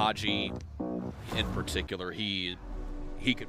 Haji, in particular, he could.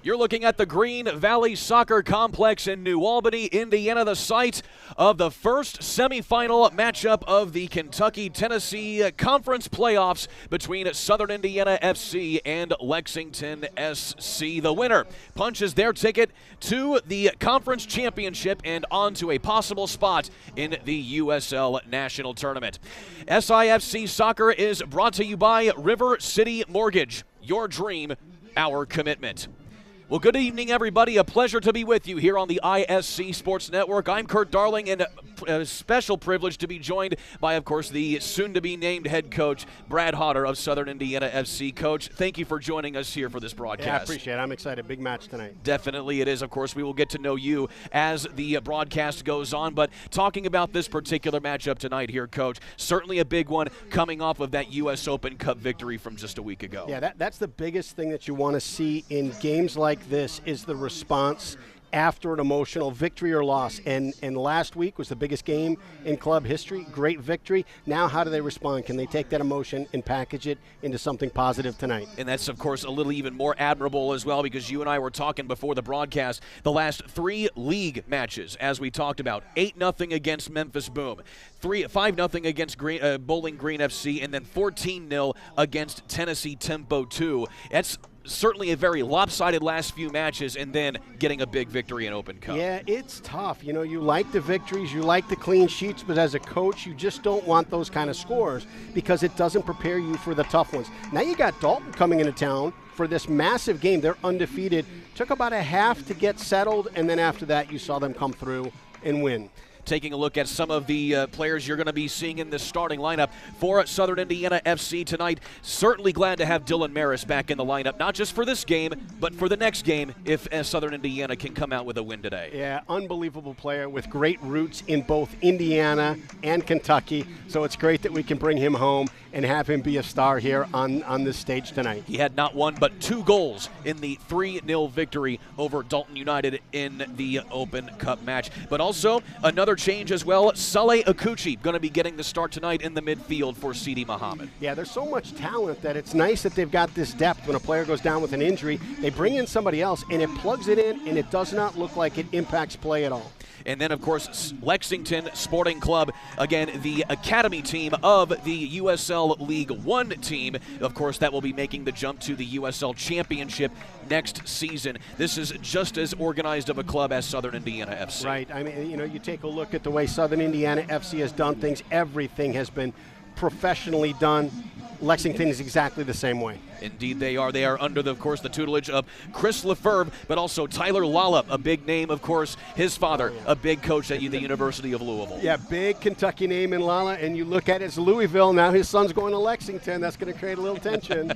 You're looking at the Green Valley Soccer Complex in New Albany, Indiana, the site of the first semifinal matchup of the Kentucky-Tennessee Conference playoffs between Southern Indiana FC and Lexington SC. The winner punches their ticket to the conference championship and onto a possible spot in the USL National Tournament. SIFC Soccer is brought to you by River City Mortgage. Your dream, our commitment. Well, good evening, everybody. A pleasure to be with you here on the ISC Sports Network. I'm Kurt Darling, and a special privilege to be joined by, of course, the soon-to-be-named head coach, Brad Hodder of Southern Indiana FC. Coach, thank you for joining us here for this broadcast. Yeah, I appreciate it. I'm excited. Big match tonight. Definitely it is. Of course, we will get to know you as the broadcast goes on, but talking about this particular matchup tonight here, Coach, certainly a big one coming off of that U.S. Open Cup victory from just a week ago. Yeah, that's the biggest thing that you want to see in games like this is the response after an emotional victory or loss. And last week was the biggest game in club history. Great victory. Now how do they respond? Can they take that emotion and package it into something positive tonight? And that's, of course, a little even more admirable as well, because you and I were talking before the broadcast, the last 3 league matches, as we talked about, 8-0 against Memphis Boom, 5-0 against Bowling Green FC, and then 14-0 against Tennessee Tempo 2. That's certainly a very lopsided last few matches, and then getting a big victory in Open Cup. Yeah, it's tough. You know, you like the victories, you like the clean sheets, but as a coach, you just don't want those kind of scores because it doesn't prepare you for the tough ones. Now you got Dalton coming into town for this massive game. They're undefeated. Took about a half to get settled, and then after that you saw them come through and win. Taking a look at some of the players you're going to be seeing in this starting lineup for Southern Indiana FC tonight. Certainly glad to have Dylan Maris back in the lineup, not just for this game, but for the next game if Southern Indiana can come out with a win today. Yeah, unbelievable player with great roots in both Indiana and Kentucky, so it's great that we can bring him home and have him be a star here on this stage tonight. He had not one but 2 goals in the 3-0 victory over Dalton United in the Open Cup match. But also another change as well. Saleh Akuchi going to be getting the start tonight in the midfield for Sidi Muhammad. Yeah, there's so much talent that it's nice that they've got this depth. When a player goes down with an injury, they bring in somebody else, and it plugs it in, and it does not look like it impacts play at all. And then, of course, Lexington Sporting Club, again, the academy team of the USL League One team. Of course, that will be making the jump to the USL Championship next season. This is just as organized of a club as Southern Indiana FC. Right. I mean, you know, you take a look at the way Southern Indiana FC has done things. Everything has been professionally done. Lexington is exactly the same way. Indeed they are. They are under, of course, the tutelage of Chris Lefebvre, but also Tyler Lala, a big name, of course, his father, a big coach at the University of Louisville. Yeah, big Kentucky name in Lala, and you look at it as Louisville. Now his son's going to Lexington. That's going to create a little tension.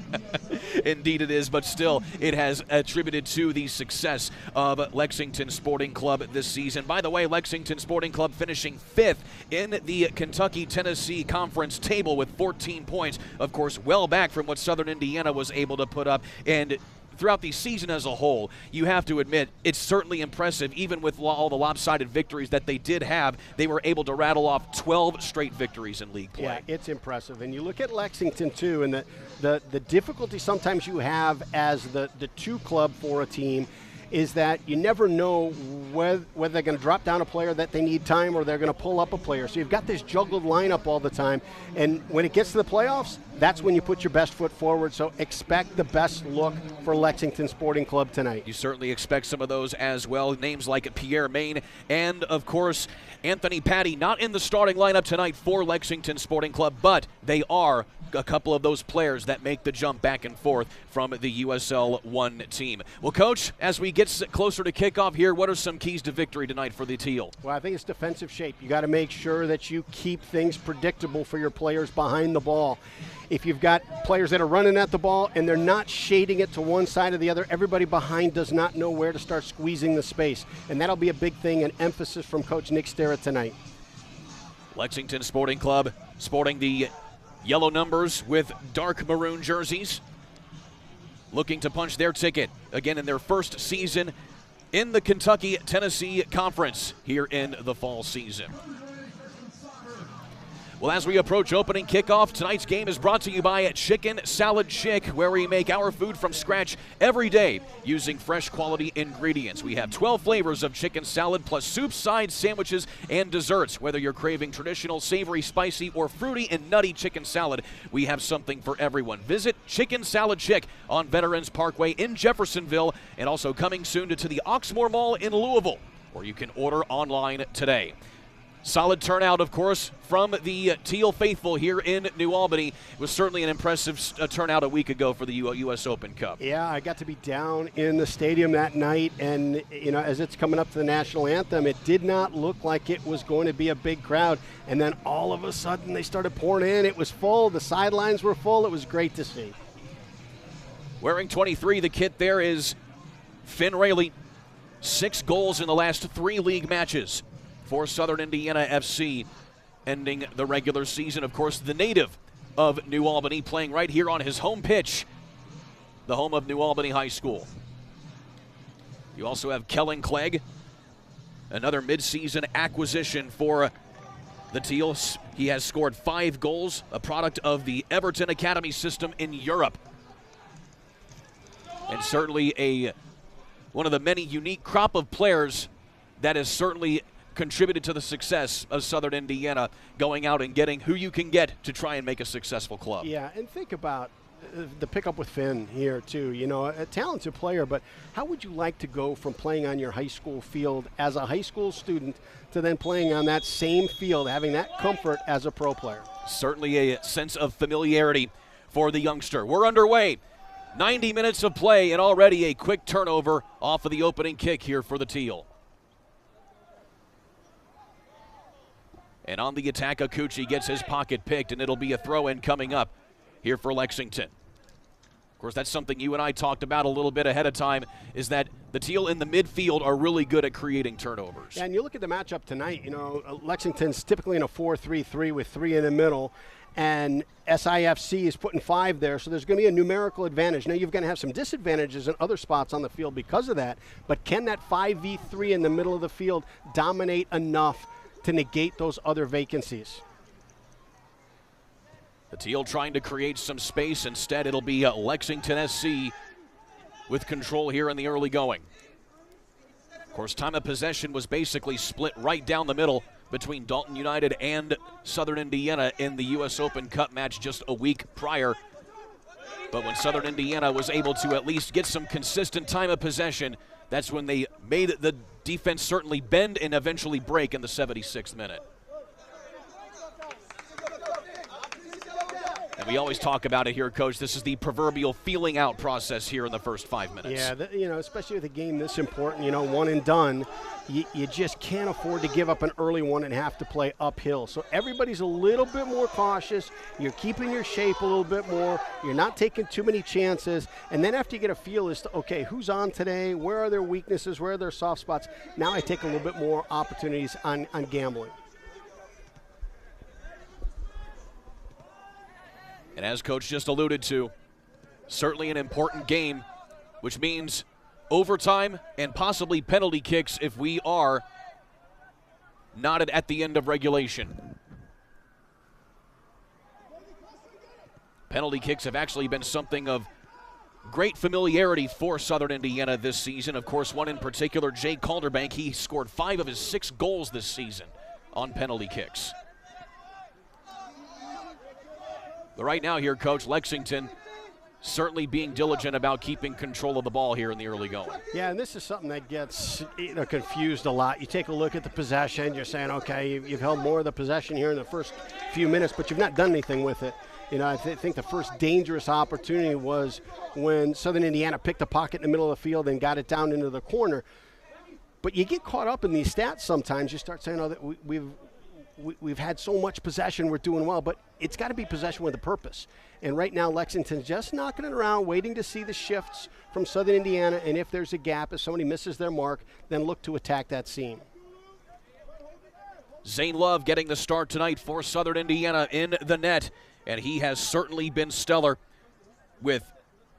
Indeed it is, but still it has attributed to the success of Lexington Sporting Club this season. By the way, Lexington Sporting Club finishing 5th in the Kentucky-Tennessee Conference table with 14 points. Of course, well back from what Southern Indiana was able to put up. And throughout the season as a whole, you have to admit it's certainly impressive. Even with all the lopsided victories that they did have, they were able to rattle off 12 straight victories in league play. Yeah, it's impressive. And you look at Lexington, too, and the difficulty sometimes you have as the 2 club for a team is that you never know whether they're going to drop down a player that they need time or they're going to pull up a player. So you've got this juggled lineup all the time. And when it gets to the playoffs, that's when you put your best foot forward. So expect the best look for Lexington Sporting Club tonight. You certainly expect some of those as well. Names like Pierre Main and, of course, Anthony Patty not in the starting lineup tonight for Lexington Sporting Club, but they are a couple of those players that make the jump back and forth from the USL 1 team. Well, Coach, as we get closer to kickoff here, what are some keys to victory tonight for the Teal? Well, I think it's defensive shape. You got to make sure that you keep things predictable for your players behind the ball. If you've got players that are running at the ball and they're not shading it to one side or the other, everybody behind does not know where to start squeezing the space. And that'll be a big thing, an emphasis from Coach Nick Sterrett tonight. Lexington Sporting Club sporting the yellow numbers with dark maroon jerseys, looking to punch their ticket again in their first season in the Kentucky-Tennessee Conference here in the fall season. Well, as we approach opening kickoff, tonight's game is brought to you by Chicken Salad Chick, where we make our food from scratch every day using fresh quality ingredients. We have 12 flavors of chicken salad plus soups, sides, sandwiches, and desserts. Whether you're craving traditional, savory, spicy, or fruity and nutty chicken salad, we have something for everyone. Visit Chicken Salad Chick on Veterans Parkway in Jeffersonville, and also coming soon to the Oxmoor Mall in Louisville, or you can order online today. Solid turnout, of course, from the Teal faithful here in New Albany. It was certainly an impressive turnout a week ago for the U.S. Open Cup. Yeah, I got to be down in the stadium that night, and as it's coming up to the national anthem, it did not look like it was going to be a big crowd. And then all of a sudden, they started pouring in. It was full. The sidelines were full. It was great to see. Wearing 23, the kit there is Finn Rayleigh. 6 goals in the last 3 league matches for Southern Indiana FC, ending the regular season. Of course, the native of New Albany, playing right here on his home pitch, the home of New Albany High School. You also have Kellen Clegg, another midseason acquisition for the Teals. He has scored 5 goals, a product of the Everton Academy system in Europe. And certainly one of the many unique crop of players that has certainly contributed to the success of Southern Indiana, going out and getting who you can get to try and make a successful club. Yeah, and think about the pickup with Finn here too. A talented player, but how would you like to go from playing on your high school field as a high school student to then playing on that same field, having that comfort as a pro player? Certainly a sense of familiarity for the youngster. We're underway. 90 minutes of play and already a quick turnover off of the opening kick here for the Teal. And on the attack, Akuchi gets his pocket picked, and it'll be a throw-in coming up here for Lexington. Of course, that's something you and I talked about a little bit ahead of time, is that the Teal in the midfield are really good at creating turnovers. Yeah, and you look at the matchup tonight, Lexington's typically in a 4-3-3 with 3 in the middle, and SIFC is putting 5 there, so there's going to be a numerical advantage. Now, you're going to have some disadvantages in other spots on the field because of that, but can that 5v3 in the middle of the field dominate enough to negate those other vacancies? The Teal trying to create some space. Instead, it'll be Lexington SC with control here in the early going. Of course, time of possession was basically split right down the middle between Dalton United and Southern Indiana in the U.S. Open Cup match just a week prior. But when Southern Indiana was able to at least get some consistent time of possession, that's when they made the defense certainly bend and eventually break in the 76th minute. And we always talk about it here, Coach. This is the proverbial feeling out process here in the first 5 minutes. Yeah, especially with a game this important, one and done, you just can't afford to give up an early one and have to play uphill. So everybody's a little bit more cautious. You're keeping your shape a little bit more. You're not taking too many chances. And then after you get a feel as to, okay, who's on today? Where are their weaknesses? Where are their soft spots? Now I take a little bit more opportunities on gambling. And as Coach just alluded to, certainly an important game, which means overtime and possibly penalty kicks if we are knotted at the end of regulation. Penalty kicks have actually been something of great familiarity for Southern Indiana this season. Of course, one in particular, Jay Calderbank, he scored 5 of his 6 goals this season on penalty kicks. But right now here, Coach, Lexington certainly being diligent about keeping control of the ball here in the early going. Yeah, and this is something that gets confused a lot. You take a look at the possession, you're saying, okay, you've held more of the possession here in the first few minutes, but you've not done anything with it. I think the first dangerous opportunity was when Southern Indiana picked a pocket in the middle of the field and got it down into the corner. But you get caught up in these stats sometimes. You start saying, that we've had so much possession, we're doing well, but it's got to be possession with a purpose. And right now, Lexington's just knocking it around, waiting to see the shifts from Southern Indiana, and if there's a gap, if somebody misses their mark, then look to attack that seam. Zane Love getting the start tonight for Southern Indiana in the net, and he has certainly been stellar with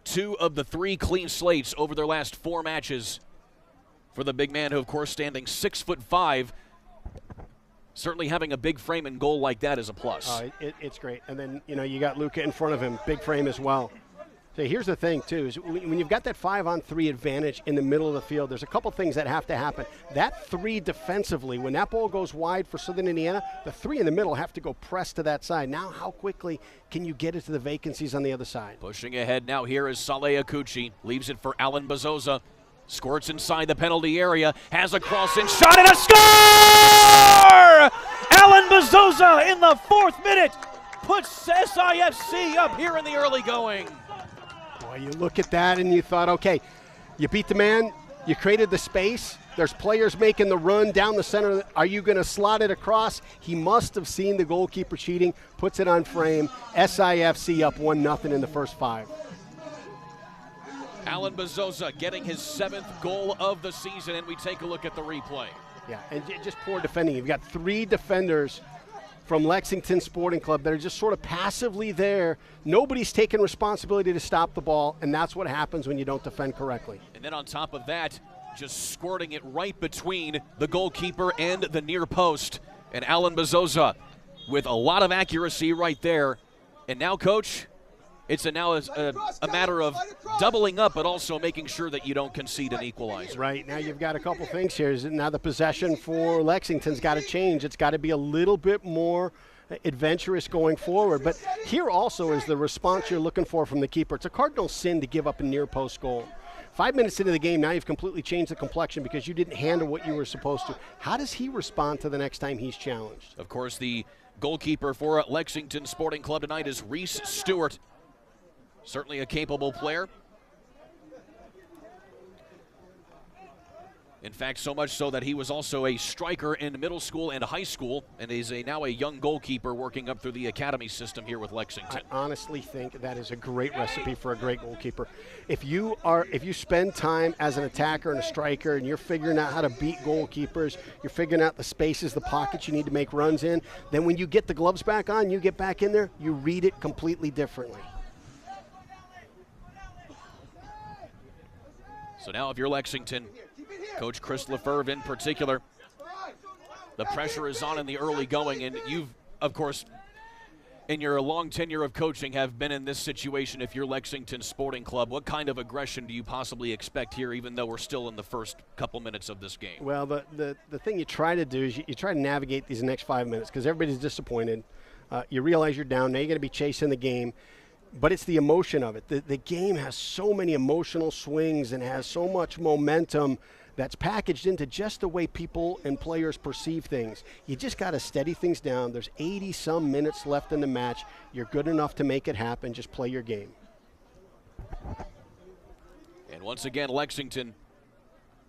2 of the 3 clean slates over their last 4 matches for the big man, who, of course, standing 6'5", Certainly having a big frame and goal like that is a plus. It's great. And then, you got Luka in front of him, big frame as well. So here's the thing, too, is when you've got that 5-on-3 advantage in the middle of the field, there's a couple things that have to happen. That 3 defensively, when that ball goes wide for Southern Indiana, the 3 in the middle have to go press to that side. Now, how quickly can you get it to the vacancies on the other side? Pushing ahead now here is Saleh Akuchi. Leaves it for Alan Bezosa. Squirts inside the penalty area. Has a cross-in shot and a score! Alan Bezosa in the 4th minute puts SIFC up here in the early going. Boy, you look at that and you thought, okay, you beat the man, you created the space, there's players making the run down the center. Are you going to slot it across? He must have seen the goalkeeper cheating, puts it on frame. SIFC up 1-0 in the first 5. Alan Bezosa getting his 7th goal of the season, and we take a look at the replay. Yeah, and just poor defending. You've got 3 defenders from Lexington Sporting Club that are just sort of passively there. Nobody's taking responsibility to stop the ball, and that's what happens when you don't defend correctly. And then on top of that, just squirting it right between the goalkeeper and the near post. And Alan Bezosa with a lot of accuracy right there. And now, Coach, it's now a matter of doubling up, but also making sure that you don't concede an equalizer. Right. Now you've got a couple things here. Now the possession for Lexington's got to change. It's got to be a little bit more adventurous going forward. But here also is the response you're looking for from the keeper. It's a cardinal sin to give up a near-post goal. 5 minutes into the game, now you've completely changed the complexion because you didn't handle what you were supposed to. How does he respond to the next time he's challenged? Of course, the goalkeeper for Lexington Sporting Club tonight is Reese Stewart. Certainly a capable player. In fact, so much so that he was also a striker in middle school and high school, and is now a young goalkeeper working up through the academy system here with Lexington. I honestly think that is a great recipe for a great goalkeeper. If you spend time as an attacker and a striker, and you're figuring out how to beat goalkeepers, you're figuring out the spaces, the pockets you need to make runs in, then when you get the gloves back on, you get back in there, you read it completely differently. So now if you're Lexington, Coach Chris Lefebvre in particular, the pressure is on in the early going, and you've, of course, in your long tenure of coaching, have been in this situation. If you're Lexington Sporting Club, what kind of aggression do you possibly expect here, even though we're still in the first couple minutes of this game? Well, the thing you try to do is you try to navigate these next 5 minutes because everybody's disappointed. You realize you're down. Now you're going to be chasing the game. But it's the emotion of it. The game has so many emotional swings and has so much momentum that's packaged into just the way people and players perceive things. You just got to steady things down. There's 80-some minutes left in the match. You're good enough to make it happen. Just play your game. And once again, Lexington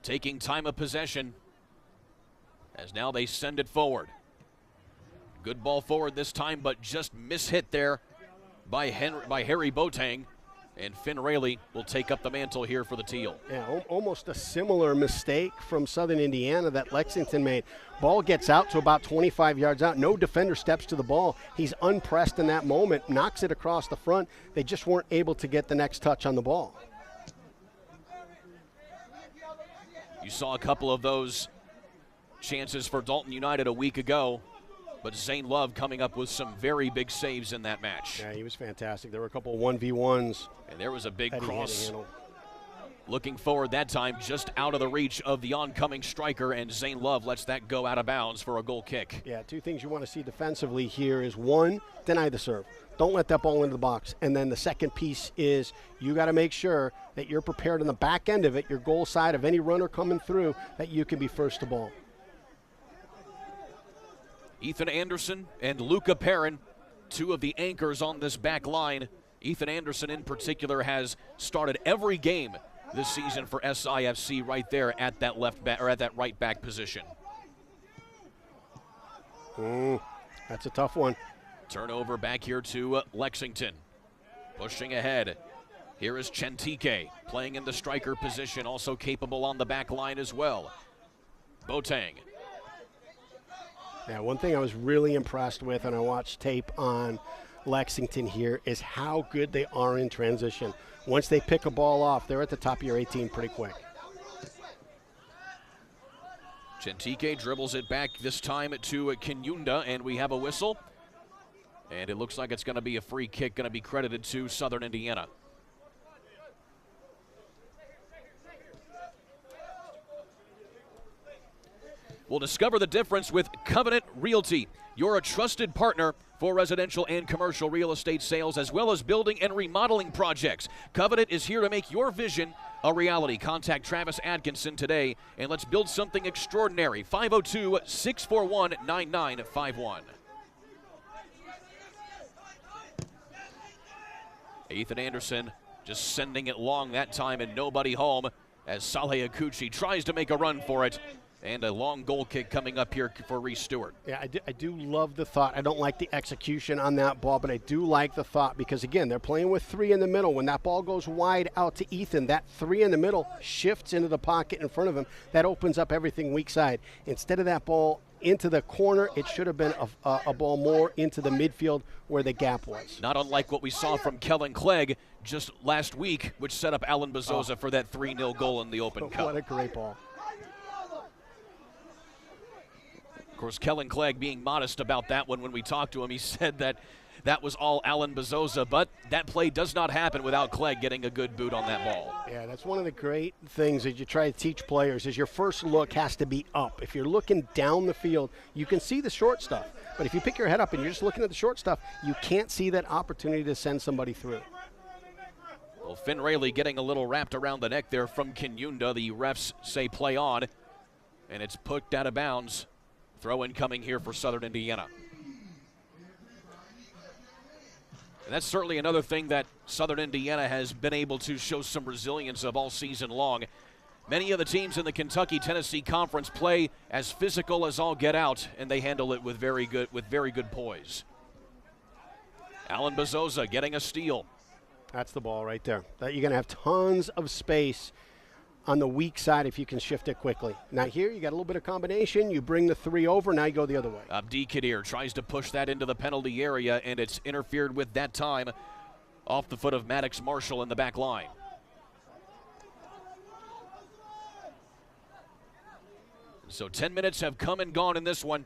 taking time of possession as now they send it forward. Good ball forward this time, but just mishit there by Harry Boateng, and Finn Rayleigh will take up the mantle here for the Teal. Yeah, almost a similar mistake from Southern Indiana that Lexington made. Ball gets out to about 25 yards out. No defender steps to the ball. He's unpressed in that moment, knocks it across the front. They just weren't able to get the next touch on the ball. You saw a couple of those chances for Dalton United a week ago, but Zane Love coming up with some very big saves in that match. Yeah, he was fantastic. There were a couple of 1v1s. And there was a big cross. Looking forward that time, just out of the reach of the oncoming striker, and Zane Love lets that go out of bounds for a goal kick. Yeah, 2 things you want to see defensively here is, 1, deny the serve. Don't let that ball into the box. And then the second piece is you got to make sure that you're prepared on the back end of it, your goal side of any runner coming through, that you can be first to ball. Ethan Anderson and Luca Perrin, 2 of the anchors on this back line. Ethan Anderson in particular has started every game this season for SIFC right there at that left back or at that right back position. That's a tough one. Turnover back here to Lexington. Pushing ahead. Here is Chentike playing in the striker position, also capable on the back line as well. Boateng. Yeah, one thing I was really impressed with, and I watched tape on Lexington here, is how good they are in transition. Once they pick a ball off, they're at the top of your 18 pretty quick. Chentike dribbles it back this time to Kinyunda, and we have a whistle. And it looks like it's going to be a free kick, going to be credited to Southern Indiana. We'll discover the difference with Covenant Realty. You're a trusted partner for residential and commercial real estate sales, as well as building and remodeling projects. Covenant is here to make your vision a reality. Contact Travis Atkinson today, and let's build something extraordinary. 502-641-9951. Ethan Anderson just sending it long that time, and nobody home as Saleh Akuchi tries to make a run for it. And a long goal kick coming up here for Reese Stewart. Yeah, I do love the thought. I don't like the execution on that ball, but I do like the thought because, again, they're playing with three in the middle. When that ball goes wide out to Ethan, that three in the middle shifts into the pocket in front of him. That opens up everything weak side. Instead of that ball into the corner, it should have been a ball more into the midfield where the gap was. Not unlike what we saw from Kellen Clegg just last week, which set up Alan Bezosa for that 3-0 goal in the Open Cup. What a great ball. Of course, Kellen Clegg being modest about that one when we talked to him. He said that that was all Alan Bezosa, but that play does not happen without Clegg getting a good boot on that ball. Yeah, that's one of the great things that you try to teach players is your first look has to be up. If you're looking down the field, you can see the short stuff. But if you pick your head up and you're just looking at the short stuff, you can't see that opportunity to send somebody through. Well, Finn Rayleigh getting a little wrapped around the neck there from Kinyunda. The refs say play on, and it's poked out of bounds. Throw-in coming here for Southern Indiana. And that's certainly another thing that Southern Indiana has been able to show some resilience of all season long. Many of the teams in the Kentucky-Tennessee Conference play as physical as all get out, and they handle it with very good poise. Alan Bezosa getting a steal. That's the ball right there. That you're going to have tons of space on the weak side if you can shift it quickly. Now here you got a little bit of combination. You bring the three over, now you go the other way. Abdi Kadir tries to push that into the penalty area, and it's interfered with that time off the foot of Maddox Marshall in the back line. So 10 minutes have come and gone in this one.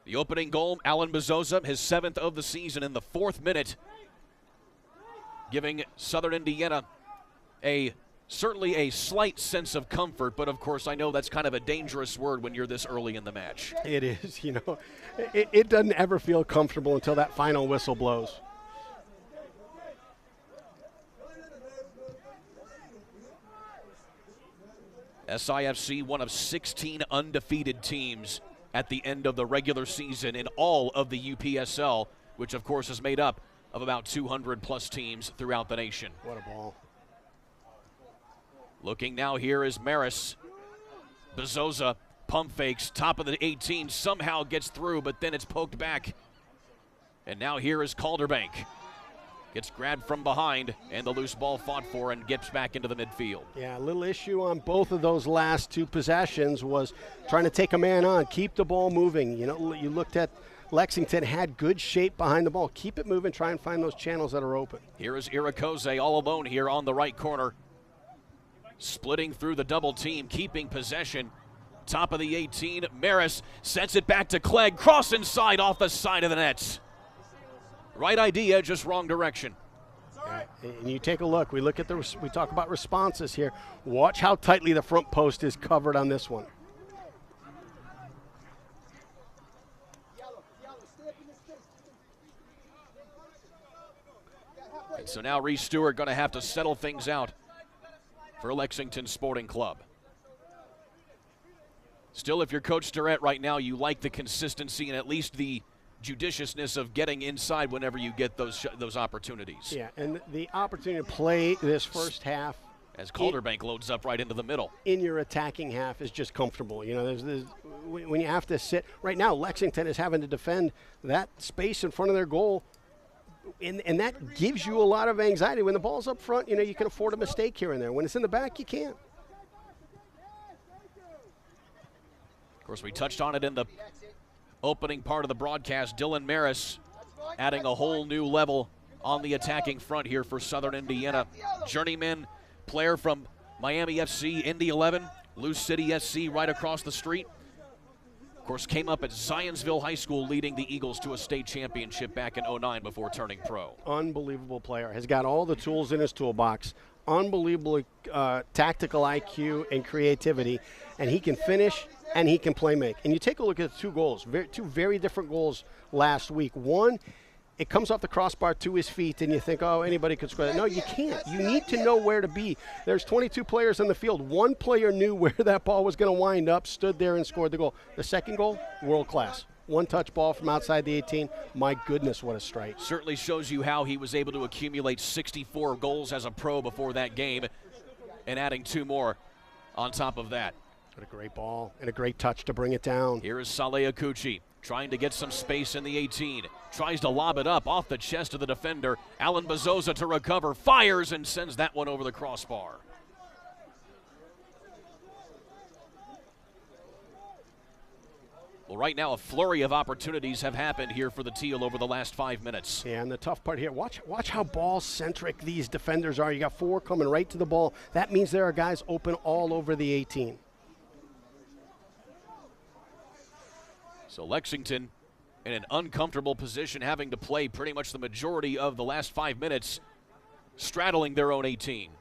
The opening goal, Alan Bezosa, his 7th of the season in the 4th minute, giving Southern Indiana certainly a slight sense of comfort, but of course I know that's kind of a dangerous word when you're this early in the match. It is, you know. It doesn't ever feel comfortable until that final whistle blows. SIFC, one of 16 undefeated teams at the end of the regular season in all of the UPSL, which of course is made up of about 200 plus teams throughout the nation. What a ball. Looking now here is Maris. Bezosa pump fakes, top of the 18, somehow gets through, but then it's poked back. And now here is Calderbank. Gets grabbed from behind, and the loose ball fought for and gets back into the midfield. Yeah, a little issue on both of those last two possessions was trying to take a man on, keep the ball moving. You know, you looked at Lexington had good shape behind the ball. Keep it moving, try and find those channels that are open. Here is Irakoze all alone here on the right corner. Splitting through the double team, keeping possession. Top of the 18, Maris sets it back to Clegg. Cross inside off the side of the net. Right idea, just wrong direction. Yeah, and you take a look. We talk about responses here. Watch how tightly the front post is covered on this one. And so now Reese Stewart going to have to settle things out for Lexington Sporting Club. Still, if you're Coach Durrett right now, you like the consistency and at least the judiciousness of getting inside whenever you get those opportunities. Yeah, and the opportunity to play this first half as Calderbank loads up right into the middle. In your attacking half is just comfortable. You know, when you have to sit right now, Lexington is having to defend that space in front of their goal. And that gives you a lot of anxiety. When the ball's up front, you know, you can afford a mistake here and there. When it's in the back, you can't. Of course, we touched on it in the opening part of the broadcast. Dylan Maris adding a whole new level on the attacking front here for Southern Indiana. Journeyman player from Miami FC, Indy 11, Lou City SC right across the street. Of course, came up at Zionsville High School, leading the Eagles to a state championship back in '09 before turning pro. Unbelievable player. Has got all the tools in his toolbox. Unbelievable tactical IQ and creativity. And he can finish and he can play make. And you take a look at the two goals, two very different goals last week. One, it comes off the crossbar to his feet, and you think, oh, anybody could score that. No, you can't. You need to know where to be. There's 22 players on the field. One player knew where that ball was going to wind up, stood there and scored the goal. The second goal, world class. One-touch ball from outside the 18. My goodness, what a strike. Certainly shows you how he was able to accumulate 64 goals as a pro before that game, and adding 2 more on top of that. What a great ball and a great touch to bring it down. Here is Saleh Akuchi trying to get some space in the 18. Tries to lob it up off the chest of the defender. Alan Bezosa to recover, fires and sends that one over the crossbar. Well, right now a flurry of opportunities have happened here for the Teal over the last 5 minutes. Yeah, and the tough part here, watch how ball-centric these defenders are. You got 4 coming right to the ball. That means there are guys open all over the 18. So Lexington in an uncomfortable position, having to play pretty much the majority of the last 5 minutes, straddling their own 18.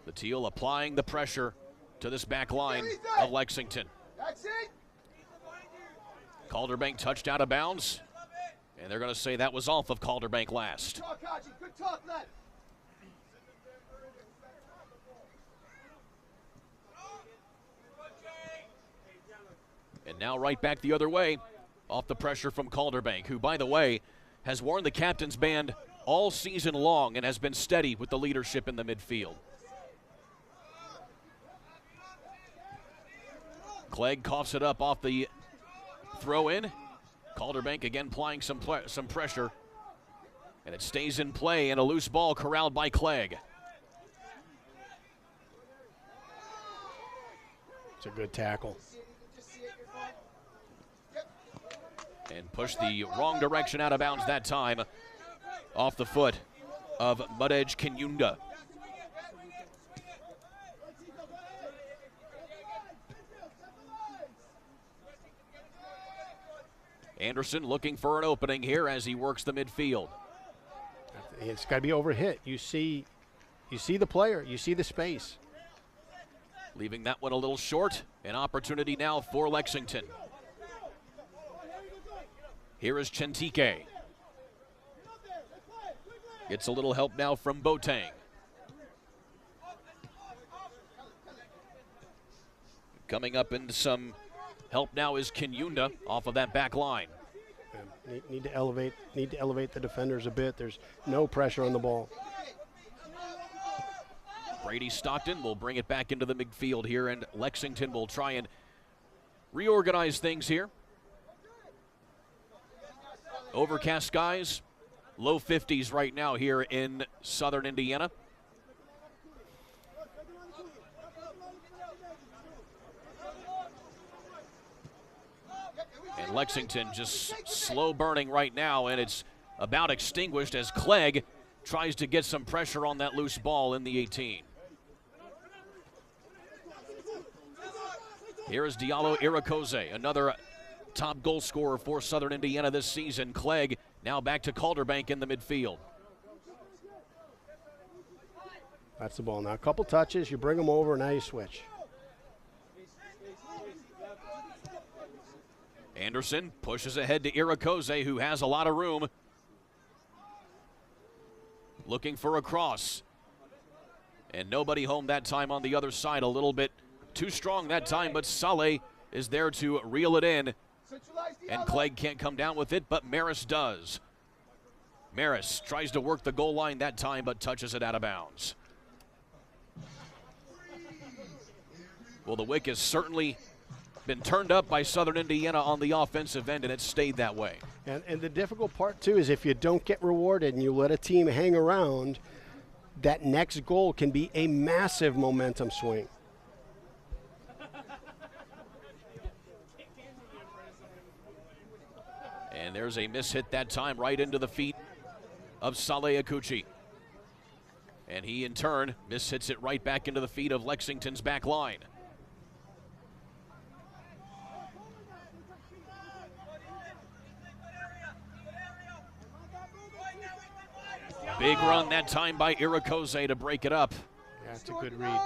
The Teal applying the pressure to this back line of Lexington. Calderbank touched out of bounds, and they're going to say that was off of Calderbank last. Good talk, lad. And now right back the other way, off the pressure from Calderbank, who, by the way, has worn the captain's band all season long and has been steady with the leadership in the midfield. Clegg coughs it up off the throw-in. Calderbank again applying some pressure, and it stays in play, and a loose ball corralled by Clegg. It's a good tackle. And pushed the wrong direction out of bounds that time, off the foot of Mudedge Kinyunda. Anderson looking for an opening here as he works the midfield. It's got to be overhit. You see the player, you see the space. Leaving that one a little short. An opportunity now for Lexington. Here is Chentike. Gets a little help now from Boateng. Coming up into some help now is Kinyunda off of that back line. Need to elevate the defenders a bit. There's no pressure on the ball. Brady Stockton will bring it back into the midfield here, and Lexington will try and reorganize things here. Overcast skies, low 50s right now here in southern Indiana. And Lexington just slow burning right now, and it's about extinguished as Clegg tries to get some pressure on that loose ball in the 18. Here is Diallo Irakoze, another top goal scorer for Southern Indiana this season. Clegg now back to Calderbank in the midfield. That's the ball now. A couple touches, you bring them over, now you switch. Anderson pushes ahead to Irakoze, who has a lot of room. Looking for a cross. And nobody home that time on the other side. A little bit too strong that time, but Saleh is there to reel it in. And Clegg can't come down with it, but Maris does. Maris tries to work the goal line that time, but touches it out of bounds. Well, the wick has certainly been turned up by Southern Indiana on the offensive end, and it's stayed that way. And the difficult part, too, is if you don't get rewarded and you let a team hang around, that next goal can be a massive momentum swing. And there's a miss hit that time right into the feet of Saleh Akuchi. And he, in turn, mishits it right back into the feet of Lexington's back line. Big run that time by Irakoze to break it up. Yeah, that's a good read.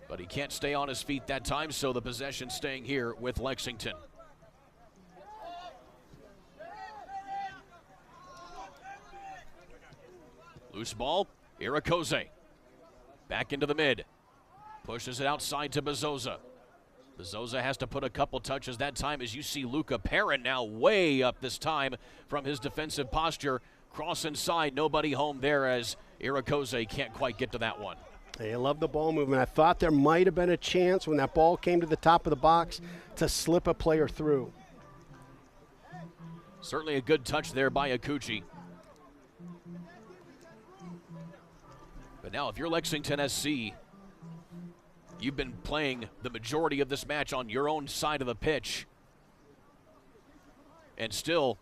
But he can't stay on his feet that time, so the possession staying here with Lexington. Loose ball, Irakoze. Back into the mid. Pushes it outside to Bezosa. Bezosa has to put a couple touches that time as you see Luca Perrin now way up this time from his defensive posture. Cross inside, nobody home there as Irakoze can't quite get to that one. They love the ball movement. I thought there might have been a chance when that ball came to the top of the box to slip a player through. Certainly a good touch there by Akuchi. But now if you're Lexington SC, you've been playing the majority of this match on your own side of the pitch. And still,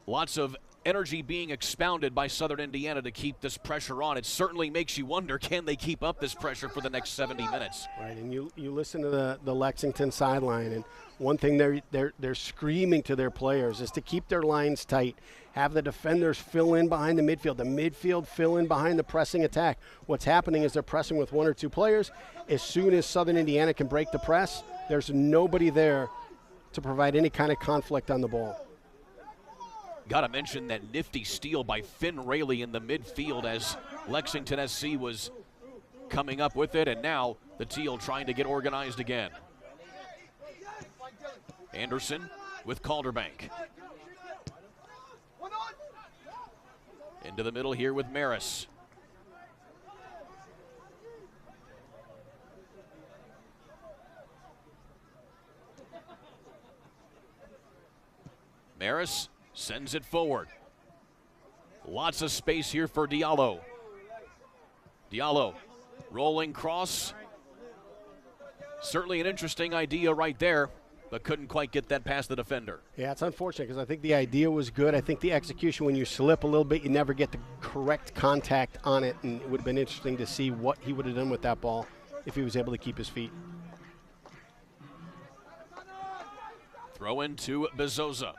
lots of energy being expounded by Southern Indiana to keep this pressure on. It certainly makes you wonder, can they keep up this pressure for the next 70 minutes? Right, and you listen to the Lexington sideline, and one thing they're screaming to their players is to keep their lines tight, have the defenders fill in behind the midfield fill in behind the pressing attack. What's happening is they're pressing with one or two players. As soon as Southern Indiana can break the press, there's nobody there to provide any kind of conflict on the ball. Got to mention that nifty steal by Finn Rayleigh in the midfield as Lexington SC was coming up with it, and now the Teal trying to get organized again. Anderson with Calderbank. Into the middle here with Maris. Maris sends it forward. Lots of space here for Diallo. Diallo, rolling cross. Certainly an interesting idea right there, but couldn't quite get that past the defender. Yeah, it's unfortunate because I think the idea was good. I think the execution, when you slip a little bit, you never get the correct contact on it, and it would have been interesting to see what he would have done with that ball if he was able to keep his feet. Throw in to Bezosa.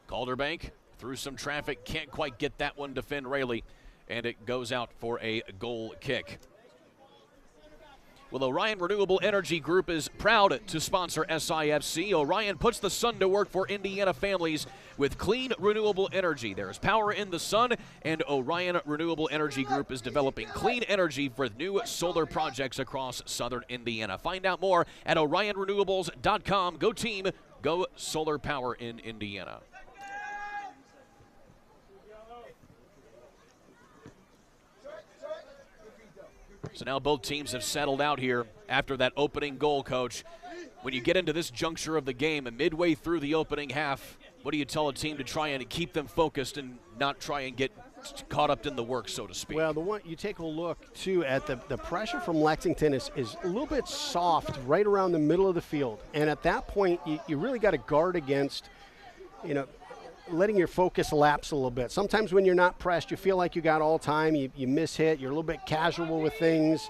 Calderbank through some traffic, can't quite get that one to Finn Rayleigh, and it goes out for a goal kick. Well, Orion Renewable Energy Group is proud to sponsor SIFC. Orion puts the sun to work for Indiana families with clean, renewable energy. There is power in the sun, and Orion Renewable Energy Group is developing clean energy for new solar projects across southern Indiana. Find out more at orionrenewables.com. Go team, go solar power in Indiana. So now both teams have settled out here after that opening goal, Coach. When you get into this juncture of the game and midway through the opening half, what do you tell a team to try and keep them focused and not try and get caught up in the work, so to speak? Well, you take a look, too, at the pressure from Lexington is a little bit soft right around the middle of the field. And at that point, you really got to guard against, letting your focus lapse a little bit. Sometimes when you're not pressed, you feel like you got all time, you miss hit, you're a little bit casual with things,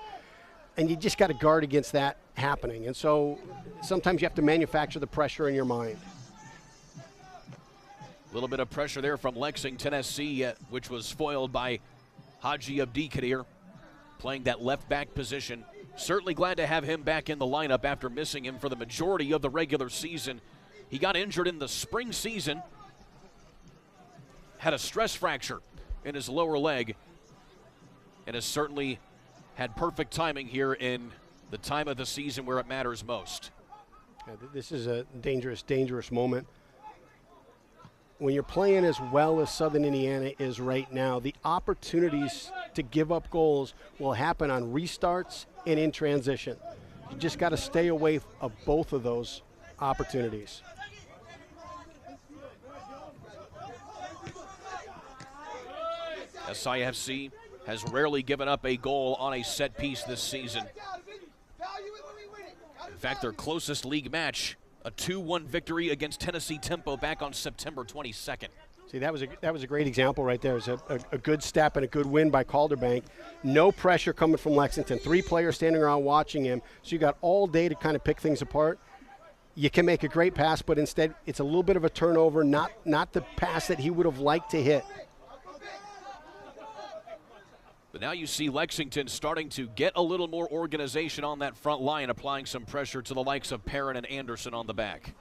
and you just got to guard against that happening. And so sometimes you have to manufacture the pressure in your mind. A little bit of pressure there from Lexington SC, which was foiled by Haji Abdikadir, playing that left back position. Certainly glad to have him back in the lineup after missing him for the majority of the regular season. He got injured in the spring season, had a stress fracture in his lower leg, and has certainly had perfect timing here in the time of the season where it matters most. Yeah, this is a dangerous, dangerous moment. When you're playing as well as Southern Indiana is right now, the opportunities to give up goals will happen on restarts and in transition. You just got to stay away of both of those opportunities. SIFC has rarely given up a goal on a set piece this season. In fact, their closest league match, a 2-1 victory against Tennessee Tempo back on September 22nd. See, that was a great example right there. It was a good step and a good win by Calderbank. No pressure coming from Lexington. 3 players standing around watching him. So you got all day to kind of pick things apart. You can make a great pass, but instead it's a little bit of a turnover, not the pass that he would have liked to hit. But now you see Lexington starting to get a little more organization on that front line, applying some pressure to the likes of Perrin and Anderson on the back.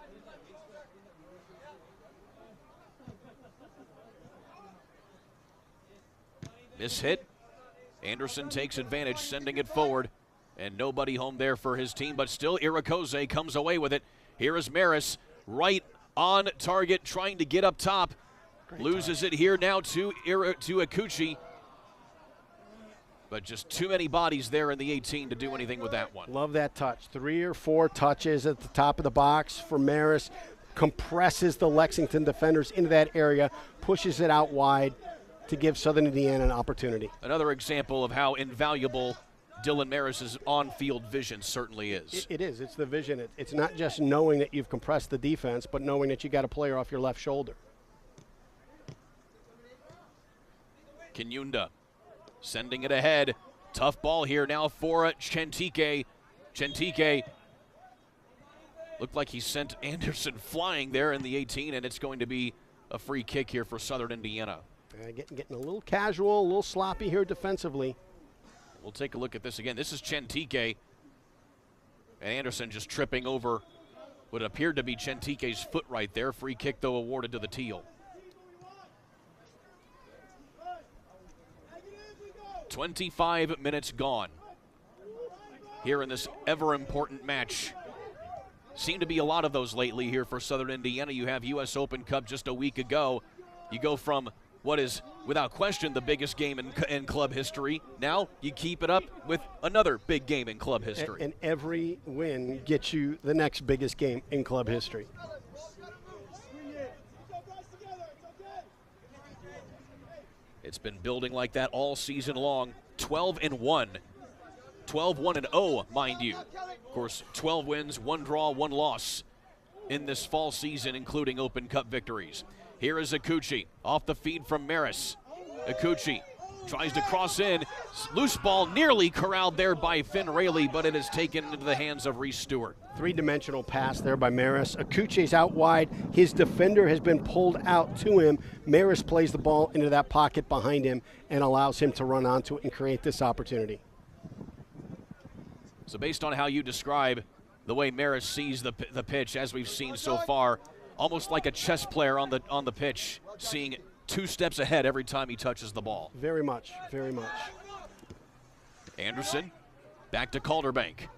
Miss hit. Anderson takes advantage, sending it forward. And nobody home there for his team, but still Irakoze comes away with it. Here is Maris, right on target, trying to get up top. Loses it here now to Ikuchi. But just too many bodies there in the 18 to do anything with that one. Love that touch. 3 or 4 touches at the top of the box for Maris. Compresses the Lexington defenders into that area, pushes it out wide to give Southern Indiana an opportunity. Another example of how invaluable Dylan Maris's on-field vision certainly is. It is. It's the vision. It's not just knowing that you've compressed the defense, but knowing that you got a player off your left shoulder. Kinyunda sending it ahead. Tough ball here now for Chentike. Chentike looked like he sent Anderson flying there in the 18, and it's going to be a free kick here for Southern Indiana. Getting a little casual, a little sloppy here defensively. We'll take a look at this again. This is Chentike. And Anderson just tripping over what appeared to be Chentike's foot right there. Free kick, though, awarded to the Teal. 25 minutes gone here in this ever-important match. Seem to be a lot of those lately here for Southern Indiana. You have U.S. Open Cup just a week ago. You go from what is, without question, the biggest game in club history. Now you keep it up with another big game in club history. And every win gets you the next biggest game in club history. It's been building like that all season long. 12-1. 12-1-0, mind you. Of course, 12 wins, 1 draw, 1 loss in this fall season, including Open Cup victories. Here is Ikuchi off the feed from Maris. Ikuchi tries to cross in. Loose ball nearly corralled there by Finn Rayleigh, but it is taken into the hands of Reese Stewart. 3-dimensional pass there by Maris. Akuchi's out wide. His defender has been pulled out to him. Maris plays the ball into that pocket behind him and allows him to run onto it and create this opportunity. So based on how you describe the way Maris sees the pitch, as we've seen so far, almost like a chess player on the pitch, seeing 2 steps ahead every time he touches the ball. Very much, very much. Anderson, back to Calderbank.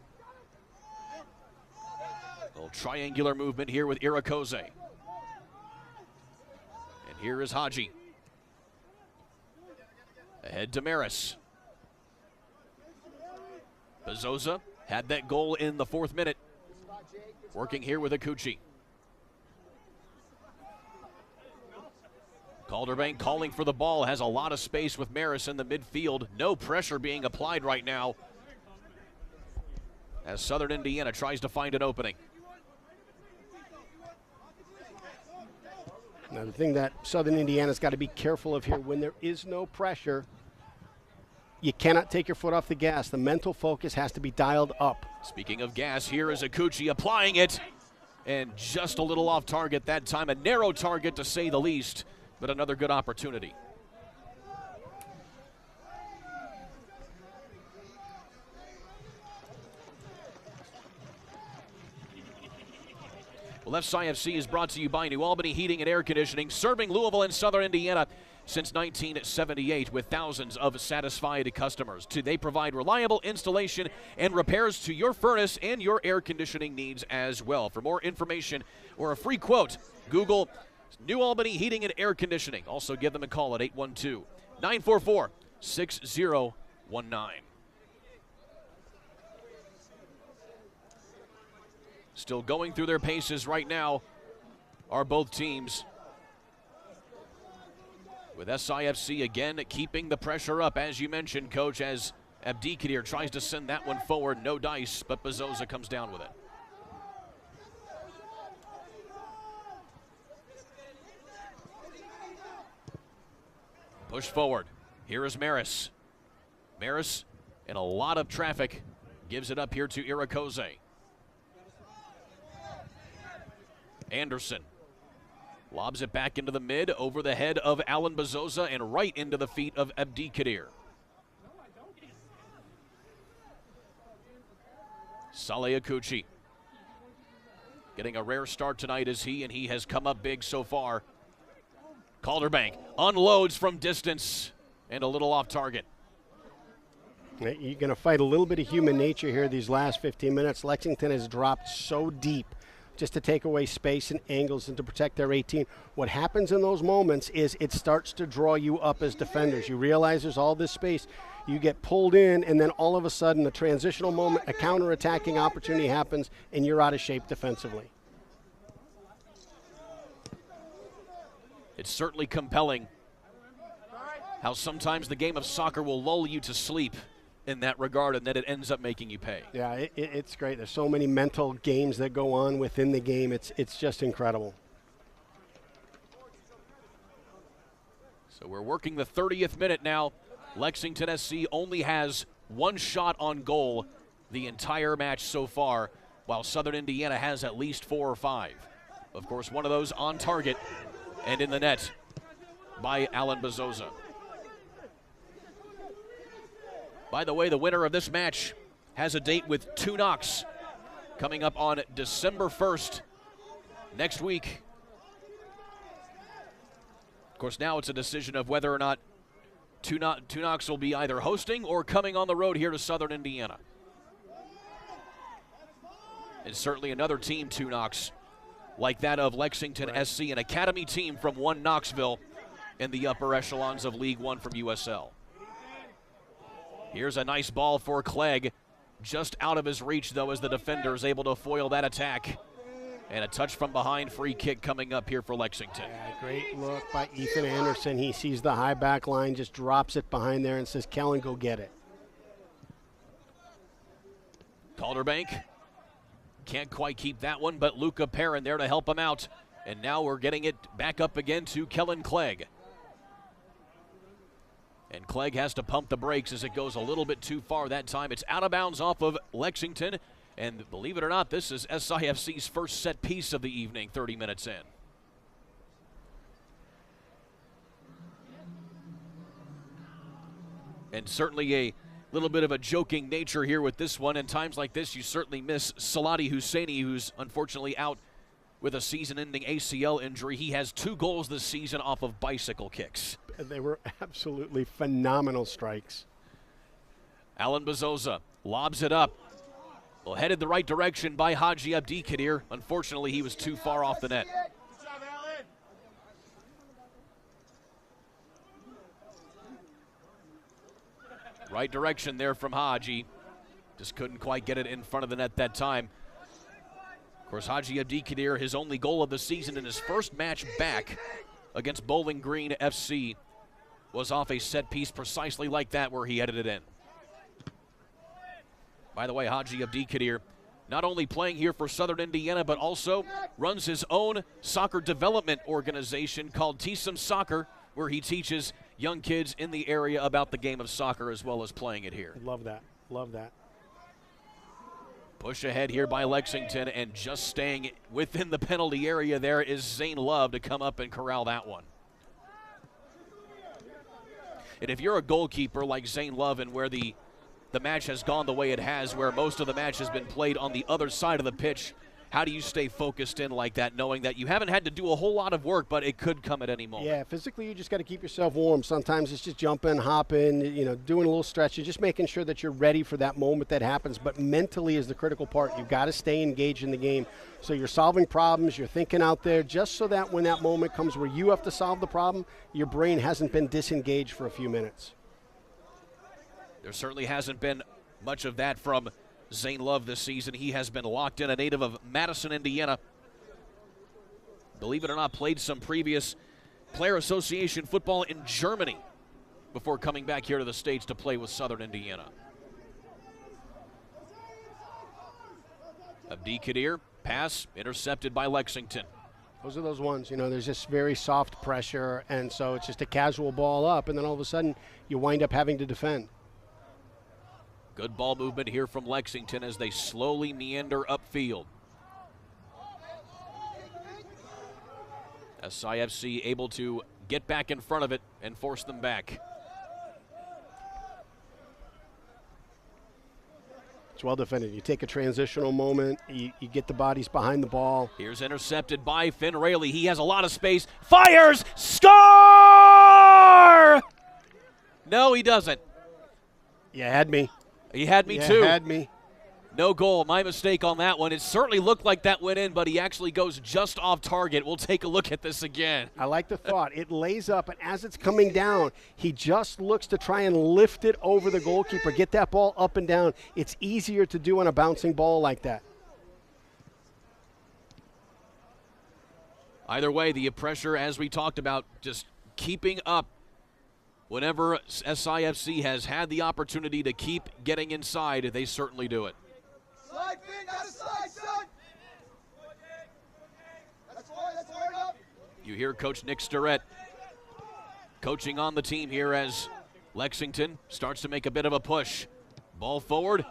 A little triangular movement here with Irakoze. And here is Haji. Ahead to Maris. Bezosa had that goal in the 4th minute. Working here with Ikuchi. Calderbank calling for the ball, has a lot of space with Maris in the midfield. No pressure being applied right now as Southern Indiana tries to find an opening. Now the thing that Southern Indiana's got to be careful of here, when there is no pressure, you cannot take your foot off the gas. The mental focus has to be dialed up. Speaking of gas, here is Ikuchi applying it, and just a little off target that time. A narrow target to say the least, but another good opportunity. Well, FCIFC is brought to you by New Albany Heating and Air Conditioning, serving Louisville and Southern Indiana since 1978 with thousands of satisfied customers. They provide reliable installation and repairs to your furnace and your air conditioning needs as well. For more information or a free quote, Google New Albany Heating and Air Conditioning. Also give them a call at 812-944-6019. Still going through their paces right now are both teams. With SIFC again keeping the pressure up, as you mentioned, Coach, as Abdikadir tries to send that one forward. No dice, but Bezosa comes down with it. Push forward. Here is Maris. Maris, in a lot of traffic, gives it up here to Irakoze. Anderson lobs it back into the mid, over the head of Alan Bezosa and right into the feet of Abdi Kadir. Saleh Akuchi getting a rare start tonight as he has come up big so far. Calderbank unloads from distance and a little off target. You're going to fight a little bit of human nature here these last 15 minutes. Lexington has dropped so deep just to take away space and angles and to protect their 18. What happens in those moments is it starts to draw you up as defenders. You realize there's all this space. You get pulled in, and then all of a sudden, a transitional moment, a counter-attacking opportunity happens, and you're out of shape defensively. It's certainly compelling how sometimes the game of soccer will lull you to sleep in that regard, and then it ends up making you pay. Yeah, it's great. There's so many mental games that go on within the game. It's just incredible. So we're working the 30th minute now. Lexington SC only has one shot on goal the entire match so far, while Southern Indiana has at least 4 or 5. Of course, one of those on target and in the net by Alan Bezosa. By the way, the winner of this match has a date with Two Knocks coming up on December 1st next week. Of course, now it's a decision of whether or not Two Knocks will be either hosting or coming on the road here to Southern Indiana. And certainly another team, Two Knocks, like that of Lexington SC, an academy team from one Knoxville in the upper echelons of League One from USL. Here's a nice ball for Clegg. Just out of his reach, though, as the defender is able to foil that attack. And a touch from behind, free kick coming up here for Lexington. Yeah, great look by Ethan Anderson. He sees the high back line, just drops it behind there and says, Kellen, go get it. Calderbank can't quite keep that one, but Luca Perrin there to help him out. And now we're getting it back up again to Kellen Clegg. And Clegg has to pump the brakes as it goes a little bit too far that time. It's out of bounds off of Lexington. And believe it or not, this is SIFC's first set piece of the evening, 30 minutes in. And certainly a little bit of a joking nature here with this one. In times like this, you certainly miss Salati Husseini, who's unfortunately out with a season-ending ACL injury. He has 2 goals this season off of bicycle kicks. They were absolutely phenomenal strikes. Alan Bezosa lobs it up. Well, headed the right direction by Haji Abdi Kadir. Unfortunately, he was too far off the net. Right direction there from Haji. Just couldn't quite get it in front of the net that time. Of course, Haji Abdi Kadir, his only goal of the season in his first match back against Bowling Green FC, was off a set piece precisely like that where he headed it in. By the way, Haji Abdi Kadir not only playing here for Southern Indiana, but also runs his own soccer development organization called TSM Soccer, where he teaches young kids in the area about the game of soccer as well as playing it here. Love that. Love that. Push ahead here by Lexington, and just staying within the penalty area there is Zane Love to come up and corral that one. And if you're a goalkeeper like Zane Love, and where the match has gone the way it has, where most of the match has been played on the other side of the pitch, how do you stay focused in like that, knowing that you haven't had to do a whole lot of work, but it could come at any moment? Yeah, physically you just got to keep yourself warm. Sometimes it's just jumping, hopping, doing a little stretch. You're just making sure that you're ready for that moment that happens. But mentally is the critical part. You've got to stay engaged in the game. So you're solving problems, you're thinking out there, just so that when that moment comes where you have to solve the problem, your brain hasn't been disengaged for a few minutes. There certainly hasn't been much of that from Zane Love this season. He has been locked in, a native of Madison, Indiana. Believe it or not, played some previous player association football in Germany before coming back here to the States to play with Southern Indiana. Abdi Kadir, pass intercepted by Lexington. Those are those ones, there's just very soft pressure, and so it's just a casual ball up, and then all of a sudden you wind up having to defend. Good ball movement here from Lexington as they slowly meander upfield. SIFC able to get back in front of it and force them back. It's well defended. You take a transitional moment, you get the bodies behind the ball. Here's intercepted by Finn Raley. He has a lot of space. Fires! Score! No, he doesn't. You had me. He had me you too. You had me. No goal. My mistake on that one. It certainly looked like that went in, but he actually goes just off target. We'll take a look at this again. I like the thought. It lays up, and as it's coming down, he just looks to try and lift it over the goalkeeper, get that ball up and down. It's easier to do on a bouncing ball like that. Either way, the pressure, as we talked about, just keeping up. Whenever SIFC has had the opportunity to keep getting inside, they certainly do it. Slide, Finn, gotta slide, son. That's forward up. You hear Coach Nick Starrett coaching on the team here as Lexington starts to make a bit of a push. Ball forward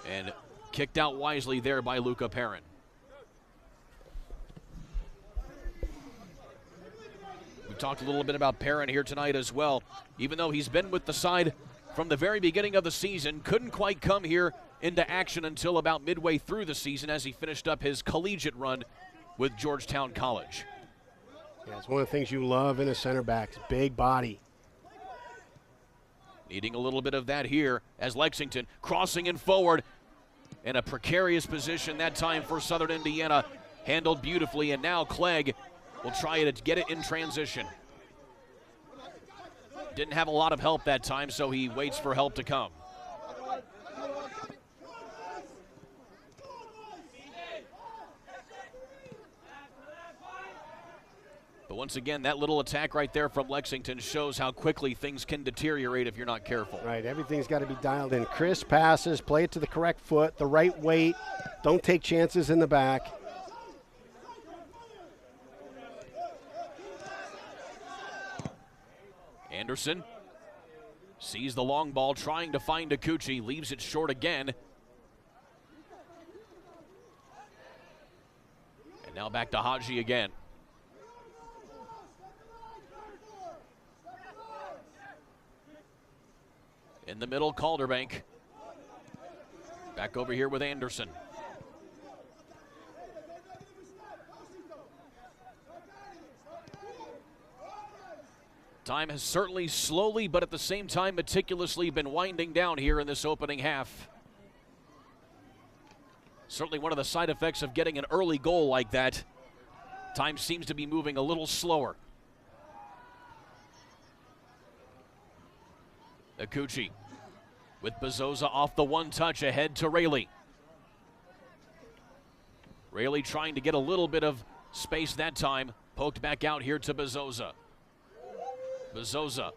and kicked out wisely there by Luca Perrin. We talked a little bit about Perrin here tonight as well. Even though he's been with the side from the very beginning of the season, couldn't quite come here into action until about midway through the season as he finished up his collegiate run with Georgetown College. Yeah, it's one of the things you love in a center back, big body. Needing a little bit of that here as Lexington crossing in forward in a precarious position that time for Southern Indiana. Handled beautifully, and now Clegg will try to get it in transition. Didn't have a lot of help that time, so he waits for help to come. But once again, that little attack right there from Lexington shows how quickly things can deteriorate if you're not careful. Right, everything's got to be dialed in. Crisp passes, play it to the correct foot, the right weight. Don't take chances in the back. Anderson sees the long ball, trying to find Akuchi, leaves it short again. And now back to Haji again. In the middle, Calderbank. Back over here with Anderson. Time has certainly slowly, but at the same time meticulously been winding down here in this opening half. Certainly one of the side effects of getting an early goal like that. Time seems to be moving a little slower. Akuchi with Bezosa off the one touch, ahead to Raley. Raley trying to get a little bit of space that time. Poked back out here to Bezosa. Bezosa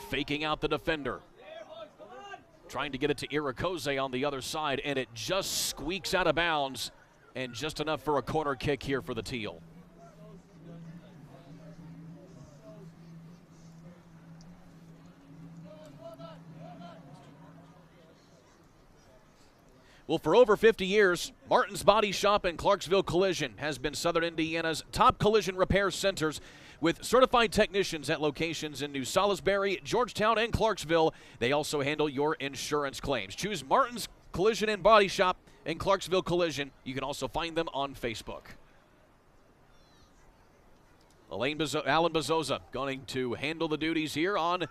faking out the defender. Trying to get it to Irakoze on the other side, and it just squeaks out of bounds, and just enough for a corner kick here for the Teal. Well, for over 50 years, Martin's Body Shop and Clarksville Collision has been Southern Indiana's top collision repair centers with certified technicians at locations in New Salisbury, Georgetown, and Clarksville. They also handle your insurance claims. Choose Martin's Collision and Body Shop and Clarksville Collision. You can also find them on Facebook. Alan Bezosa going to handle the duties here on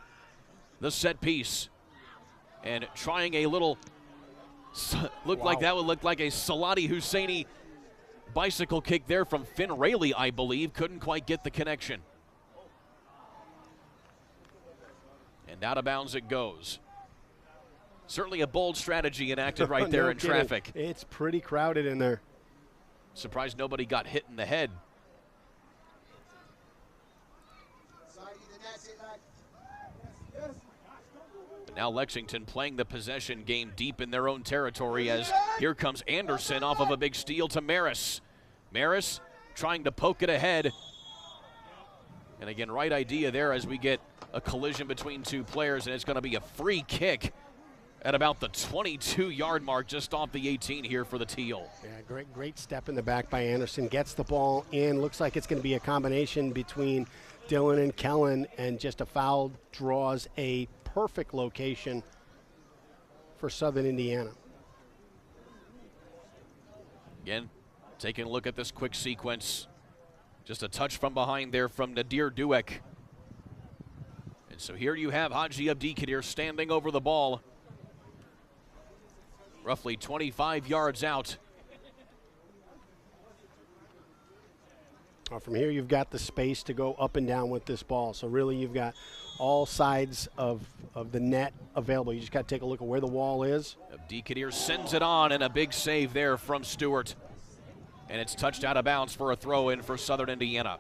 the set piece. And trying a little... Like that would look like a Salati Husseini bicycle kick there from Finn Raley, I believe. Couldn't quite get the connection. And out of bounds it goes. Certainly a bold strategy enacted right there in traffic. It's pretty crowded in there. Surprised nobody got hit in the head. Now Lexington playing the possession game deep in their own territory as here comes Anderson off of a big steal to Maris. Maris trying to poke it ahead. And again, right idea there as we get a collision between two players, and it's going to be a free kick at about the 22-yard mark, just off the 18 here for the Teal. Yeah, great step in the back by Anderson. Gets the ball in. Looks like it's going to be a combination between Dylan and Kellen, and just a foul draws a perfect location for Southern Indiana. Again, taking a look at this quick sequence. Just a touch from behind there from Nadir Duek. And so here you have Haji Abdikadir standing over the ball, roughly 25 yards out. From here, you've got the space to go up and down with this ball. So really, you've got all sides of the net available. You just got to take a look at where the wall is. Abdikadir sends it on, and a big save there from Stewart. And it's touched out of bounds for a throw-in for Southern Indiana.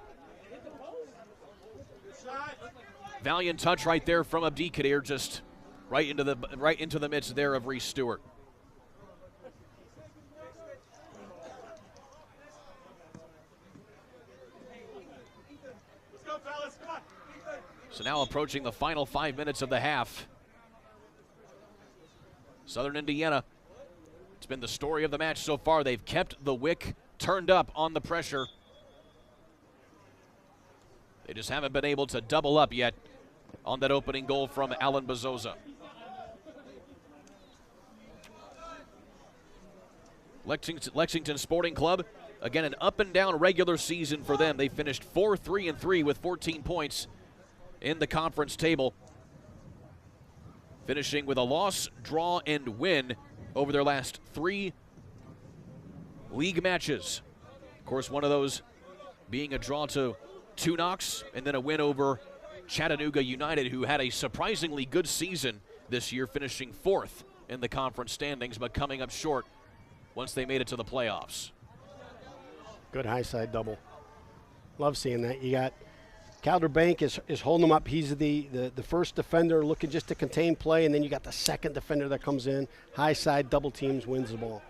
Valiant touch right there from Abdikadir, just right into the midst there of Reese Stewart. So now approaching the final 5 minutes of the half. Southern Indiana, it's been the story of the match so far. They've kept the wick turned up on the pressure. They just haven't been able to double up yet on that opening goal from Alan Bezosa. Lexington Sporting Club, again, an up and down regular season for them. They finished 4-3-3 with 14 points in the conference table, finishing with a loss, draw, and win over their last 3 league matches. Of course, one of those being a draw to Tunox, and then a win over Chattanooga United, who had a surprisingly good season this year, finishing 4th in the conference standings, but coming up short once they made it to the playoffs. Good high side double. Love seeing that. You got Calder Bank is holding him up. He's the first defender looking just to contain play, and then you got the second defender that comes in. High side double teams, wins the ball.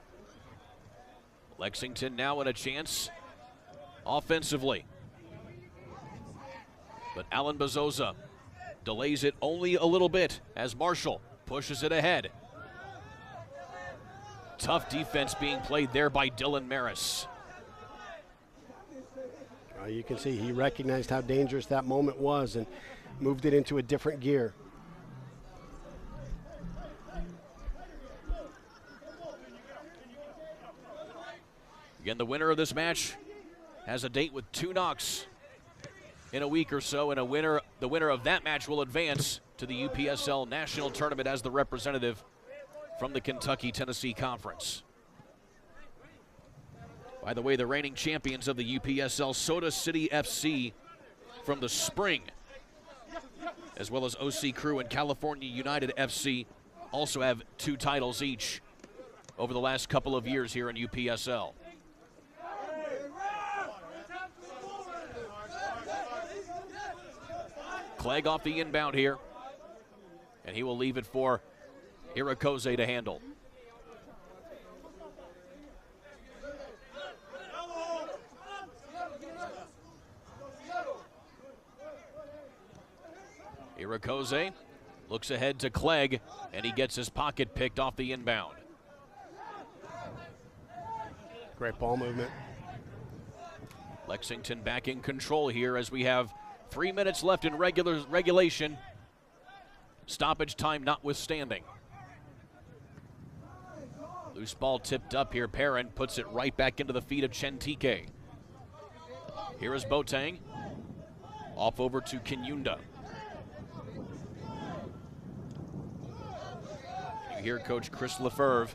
Lexington now in a chance offensively. But Alan Bezosa delays it only a little bit as Marshall pushes it ahead. Tough defense being played there by Dylan Maris. You can see he recognized how dangerous that moment was and moved it into a different gear. Again, the winner of this match has a date with Tunox in a week or so, and the winner of that match will advance to the UPSL National Tournament as the representative from the Kentucky-Tennessee Conference. By the way, the reigning champions of the UPSL, Soda City FC from the spring, as well as OC Crew and California United FC, also have 2 titles each over the last couple of years here in UPSL. Clegg off the inbound here, and he will leave it for Irakoze to handle. Irakoze looks ahead to Clegg, and he gets his pocket picked off the inbound. Great ball movement. Lexington back in control here as we have 3 minutes left in regulation. Stoppage time notwithstanding. Loose ball tipped up here. Perrin puts it right back into the feet of Chentike. Here is Boateng. Off over to Kinyunda. You hear Coach Chris Lefebvre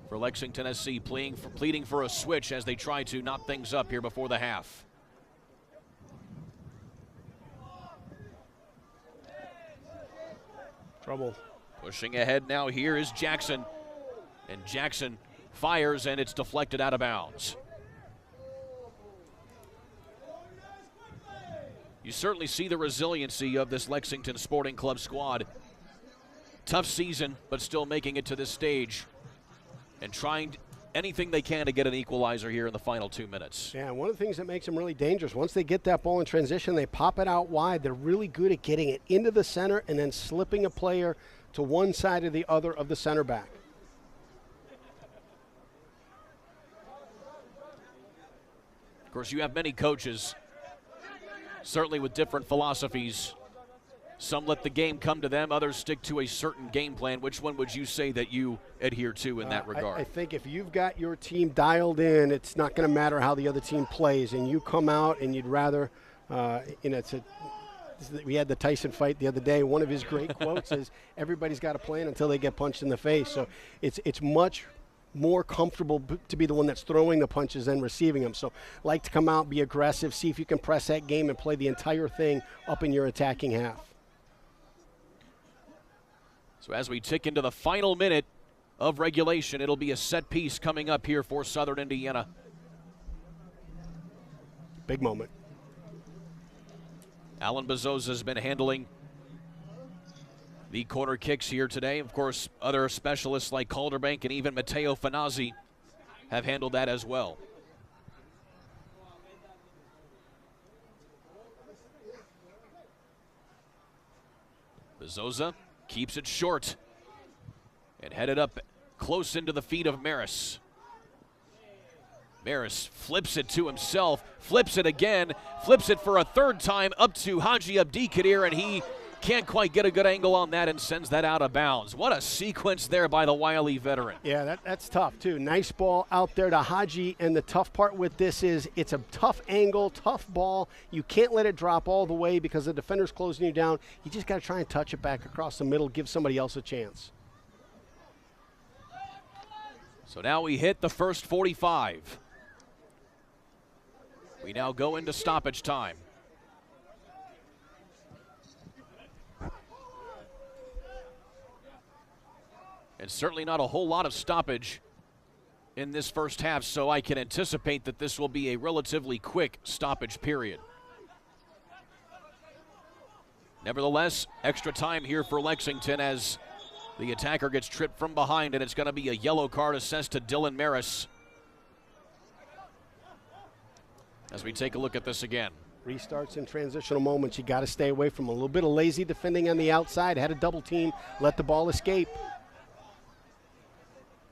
for Lexington SC pleading for a switch as they try to knot things up here before the half. Trouble. Pushing ahead now here is Jackson. And Jackson fires, and it's deflected out of bounds. You certainly see the resiliency of this Lexington Sporting Club squad. Tough season, but still making it to this stage and trying anything they can to get an equalizer here in the final 2 minutes. Yeah, one of the things that makes them really dangerous, once they get that ball in transition, they pop it out wide. They're really good at getting it into the center and then slipping a player to one side or the other of the center back. Of course, you have many coaches, certainly with different philosophies. Some let the game come to them, others stick to a certain game plan. Which one would you say that you adhere to in that regard? I think if you've got your team dialed in, it's not going to matter how the other team plays, and you come out and you'd rather, we had the Tyson fight the other day. One of his great quotes is, everybody's got a plan until they get punched in the face. So it's much more comfortable to be the one that's throwing the punches than receiving them. So like to come out, be aggressive, see if you can press that game and play the entire thing up in your attacking half. So as we tick into the final minute of regulation, it'll be a set piece coming up here for Southern Indiana. Big moment. Alan Bezosa has been handling the corner kicks here today. Of course, other specialists like Calderbank and even Matteo Finazzi have handled that as well. Bezosa keeps it short and headed up close into the feet of Maris. Maris flips it to himself, flips it again, flips it for a third time up to Haji Abdikadir, and he can't quite get a good angle on that and sends that out of bounds. What a sequence there by the wily veteran. Yeah, that's tough too. Nice ball out there to Haji, and the tough part with this is it's a tough angle, tough ball. You can't let it drop all the way because the defender's closing you down. You just got to try and touch it back across the middle, give somebody else a chance. So now we hit the first 45. We now go into stoppage time. And certainly not a whole lot of stoppage in this first half, so I can anticipate that this will be a relatively quick stoppage period. Nevertheless, extra time here for Lexington as the attacker gets tripped from behind, and it's going to be a yellow card assessed to Dylan Maris. As we take a look at this again. Restarts in transitional moments. You got to stay away from a little bit of lazy defending on the outside. Had a double team, let the ball escape.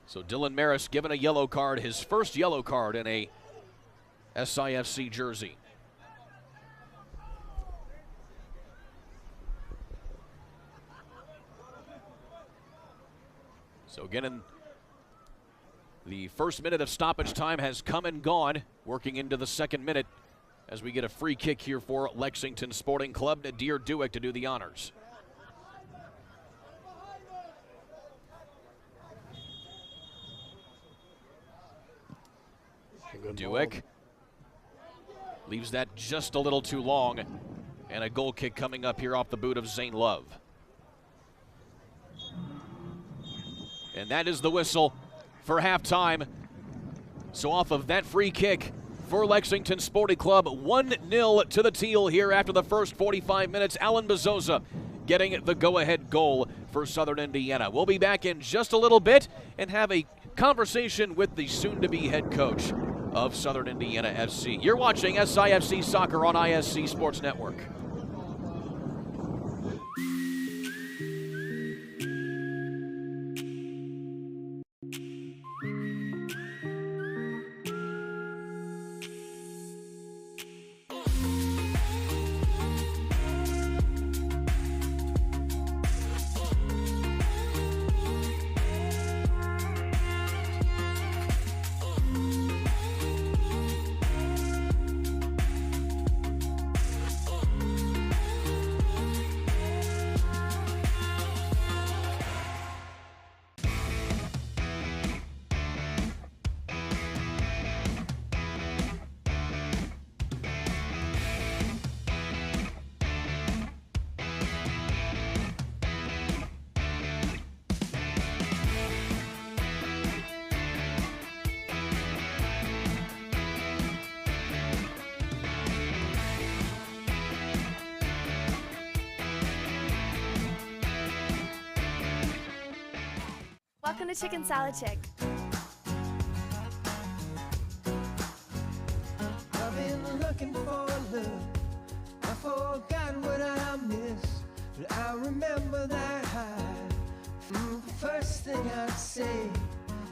So Dylan Maris given a yellow card, his first yellow card in a SIFC jersey. So again, in the first minute of stoppage time has come and gone, working into the second minute as we get a free kick here for Lexington Sporting Club. Nadir Duick to do the honors. Duick leaves that just a little too long, and a goal kick coming up here off the boot of Zane Love. And that is the whistle for halftime. So off of that free kick for Lexington Sporting Club, 1-0 to the Teal here after the first 45 minutes. Alan Bezosa getting the go-ahead goal for Southern Indiana. We'll be back in just a little bit and have a conversation with the soon-to-be head coach of Southern Indiana FC. You're watching SIFC Soccer on ISC Sports Network. Welcome to Chicken Salad Chick. thing I'd say.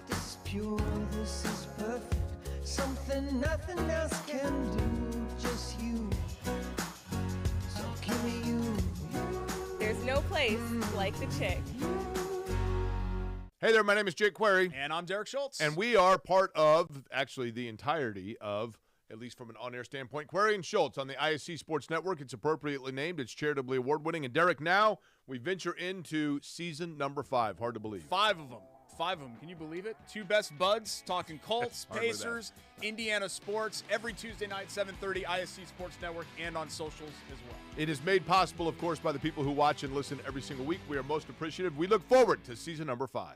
This is pure, this is perfect. Something nothing else can do, just you. So give me you. There's no place like the Chick. Hey there, my name is Jake Query. And I'm Derek Schultz. And we are part of, actually the entirety of, at least from an on-air standpoint, Query and Schultz on the ISC Sports Network. It's appropriately named. It's charitably award-winning. And Derek, now we venture into season number 5. Hard to believe. 5 of them. 5 of them. Can you believe it? 2 best buds talking Colts, Pacers, Indiana sports, every Tuesday night, 7:30, ISC Sports Network, and on socials as well. It is made possible, of course, by the people who watch and listen every single week. We are most appreciative. We look forward to season number 5.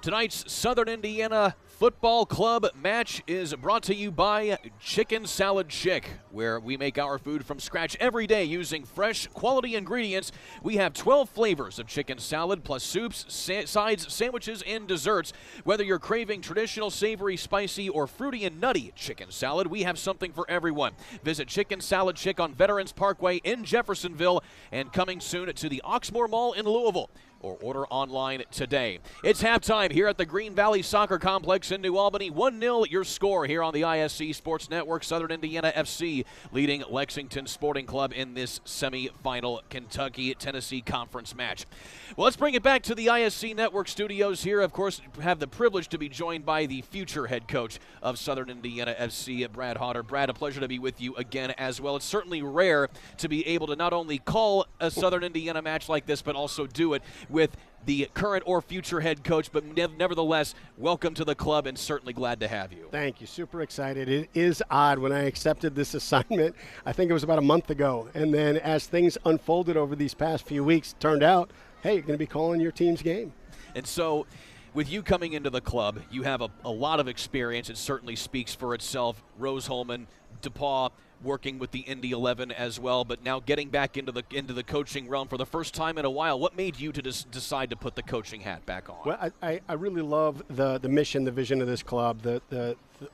Tonight's Southern Indiana Football Club match is brought to you by Chicken Salad Chick, where we make our food from scratch every day using fresh, quality ingredients. We have 12 flavors of chicken salad, plus soups, sides, sandwiches, and desserts. Whether you're craving traditional, savory, spicy, or fruity and nutty chicken salad, we have something for everyone. Visit Chicken Salad Chick on Veterans Parkway in Jeffersonville and coming soon to the Oxmoor Mall in Louisville, or order online today. It's halftime here at the Green Valley Soccer Complex in New Albany. 1-0 your score here on the ISC Sports Network. Southern Indiana FC leading Lexington Sporting Club in this semifinal Kentucky-Tennessee conference match. Well, let's bring it back to the ISC Network studios here. Of course, have the privilege to be joined by the future head coach of Southern Indiana FC, Brad Hodder. Brad, a pleasure to be with you again as well. It's certainly rare to be able to not only call a Southern Indiana match like this, but also do it with the current or future head coach, but nevertheless, welcome to the club and certainly glad to have you. Thank you. Super excited. It is odd when I accepted this assignment. I think it was about a month ago. And then as things unfolded over these past few weeks, turned out, hey, you're going to be calling your team's game. And so with you coming into the club, you have a lot of experience. It certainly speaks for itself. Rose Holman, DePaul, working with the Indy 11 as well, but now getting back into the coaching realm for the first time in a while. What made you to decide to put the coaching hat back on? Well, I really love the mission, the vision of this club,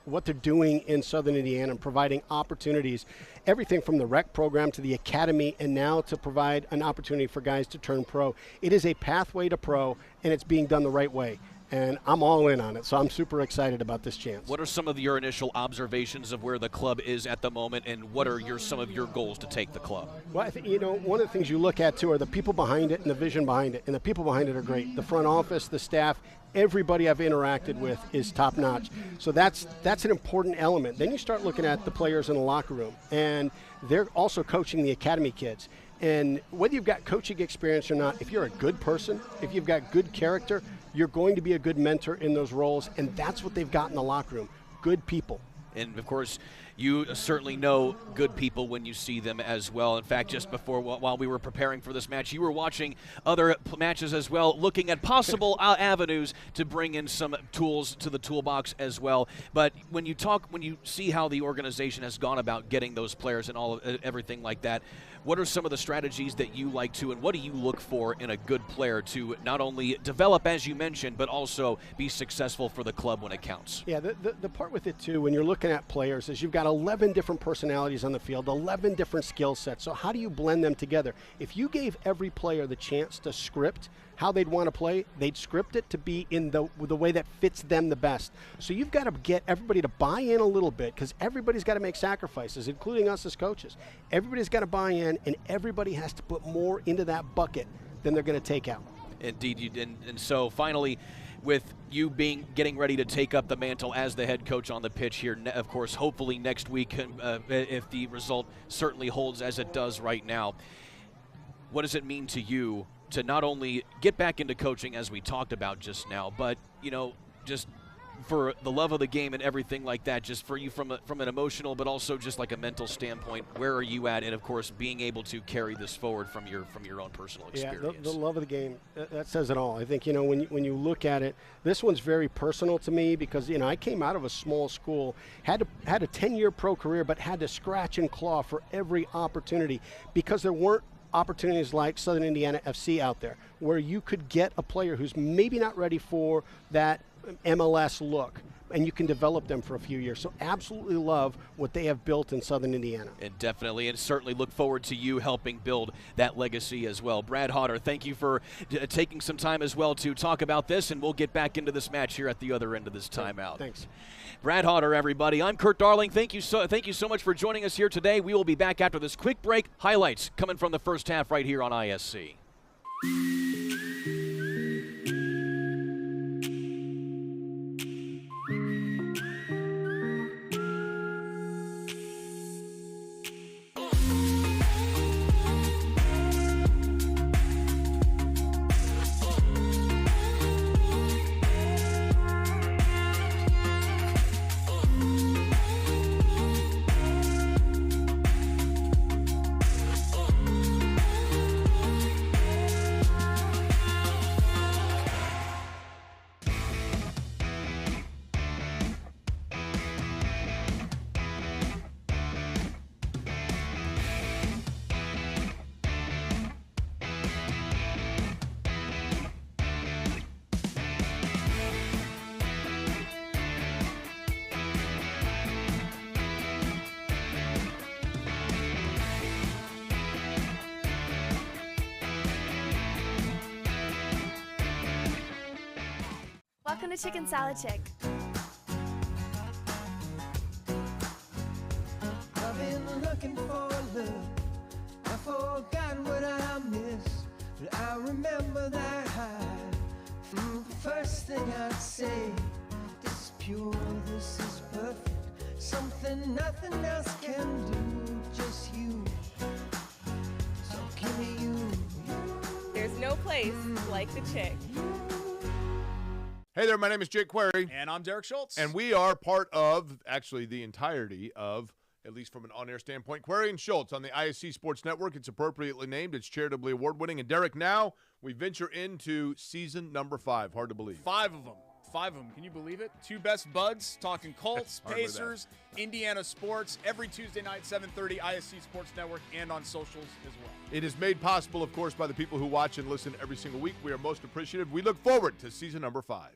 what they're doing in Southern Indiana and providing opportunities, everything from the rec program to the academy, and now to provide an opportunity for guys to turn pro. It is a pathway to pro, and it's being done the right way. And I'm all in on it, so I'm super excited about this chance. What are some of your initial observations of where the club is at the moment, and what are some of your goals to take the club? Well, I think, one of the things you look at, too, are the people behind it and the vision behind it. And the people behind it are great. The front office, the staff, everybody I've interacted with is top-notch. So that's an important element. Then you start looking at the players in the locker room, and they're also coaching the academy kids. And whether you've got coaching experience or not, if you're a good person, if you've got good character, you're going to be a good mentor in those roles, and that's what they've got in the locker room, good people. And, of course, you certainly know good people when you see them as well. In fact, just before, while we were preparing for this match, you were watching other matches as well, looking at possible avenues to bring in some tools to the toolbox as well. But when you see how the organization has gone about getting those players and everything like that, what are some of the strategies that you like to, and what do you look for in a good player to not only develop, as you mentioned, but also be successful for the club when it counts? Yeah, the part with it, too, when you're looking at players is you've got 11 different personalities on the field, 11 different skill sets. So how do you blend them together? If you gave every player the chance to script how they'd want to play, they'd script it to be in the way that fits them the best. So you've got to get everybody to buy in a little bit, because everybody's got to make sacrifices, including us as coaches. Everybody's got to buy in, and everybody has to put more into that bucket than they're going to take out. Indeed, you did. And so finally, with you getting ready to take up the mantle as the head coach on the pitch here, of course, hopefully next week, if the result certainly holds as it does right now, what does it mean to you to not only get back into coaching, as we talked about just now, but, just for the love of the game and everything like that, just for you from an emotional but also just like a mental standpoint, where are you at? And, of course, being able to carry this forward from your own personal experience. Yeah, the love of the game, that says it all. I think, when you look at it, this one's very personal to me because, I came out of a small school, had a 10-year pro career, but had to scratch and claw for every opportunity because there weren't opportunities like Southern Indiana FC out there where you could get a player who's maybe not ready for that MLS look, and you can develop them for a few years. So absolutely love what they have built in Southern Indiana. And definitely, and certainly look forward to you helping build that legacy as well. Brad Hodder, thank you for taking some time as well to talk about this, and we'll get back into this match here at the other end of this timeout. Thanks. Brad Hodder, everybody. I'm Kurt Darling. Thank you so much for joining us here today. We will be back after this quick break. Highlights coming from the first half right here on ISC. Welcome to Chicken Salad Chick. I've been looking for love. I forgot what I missed, but I remember that high. The first thing I'd say, this is pure, this is perfect. Something nothing else can do, just you. So give me you. There's no place like the Chick. Hey there, my name is Jake Query. And I'm Derek Schultz. And we are part of, actually, the entirety of, at least from an on-air standpoint, Query and Schultz on the ISC Sports Network. It's appropriately named. It's charitably award-winning. And Derek, now we venture into season number 5. Hard to believe. 5 of them. 5 of them. Can you believe it? 2 best buds, talking Colts, Pacers, Indiana sports, every Tuesday night, 7:30, ISC Sports Network, and on socials as well. It is made possible, of course, by the people who watch and listen every single week. We are most appreciative. We look forward to season number 5.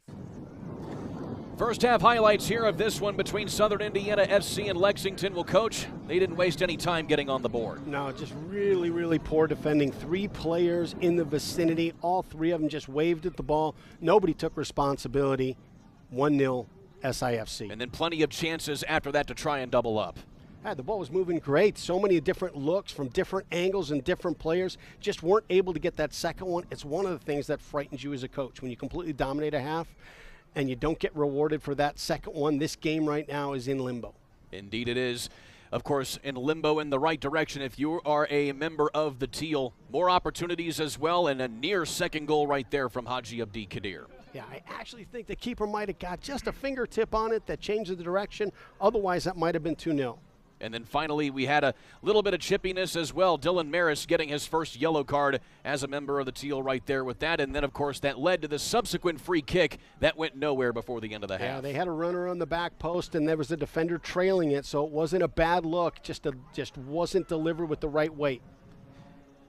First half highlights here of this one between Southern Indiana FC and Lexington. Well, Coach, they didn't waste any time getting on the board. No, just really, really poor defending. 3 players in the vicinity. All 3 of them just waved at the ball. Nobody took responsibility. 1-0 SIFC. And then plenty of chances after that to try and double up. The ball was moving great. So many different looks from different angles and different players. Just weren't able to get that second one. It's one of the things that frightens you as a coach. When you completely dominate a half and you don't get rewarded for that second one, this game right now is in limbo. Indeed it is. Of course, in limbo in the right direction if you are a member of the Teal. More opportunities as well, and a near second goal right there from Haji Abdi Kadir. Yeah, I actually think the keeper might have got just a fingertip on it that changed the direction. Otherwise, that might have been 2-0. And then finally, we had a little bit of chippiness as well. Dylan Maris getting his first yellow card as a member of the Teal right there with that. And then, of course, that led to the subsequent free kick that went nowhere before the end of the half. Yeah, they had a runner on the back post, and there was a defender trailing it, so it wasn't a bad look. Just wasn't delivered with the right weight.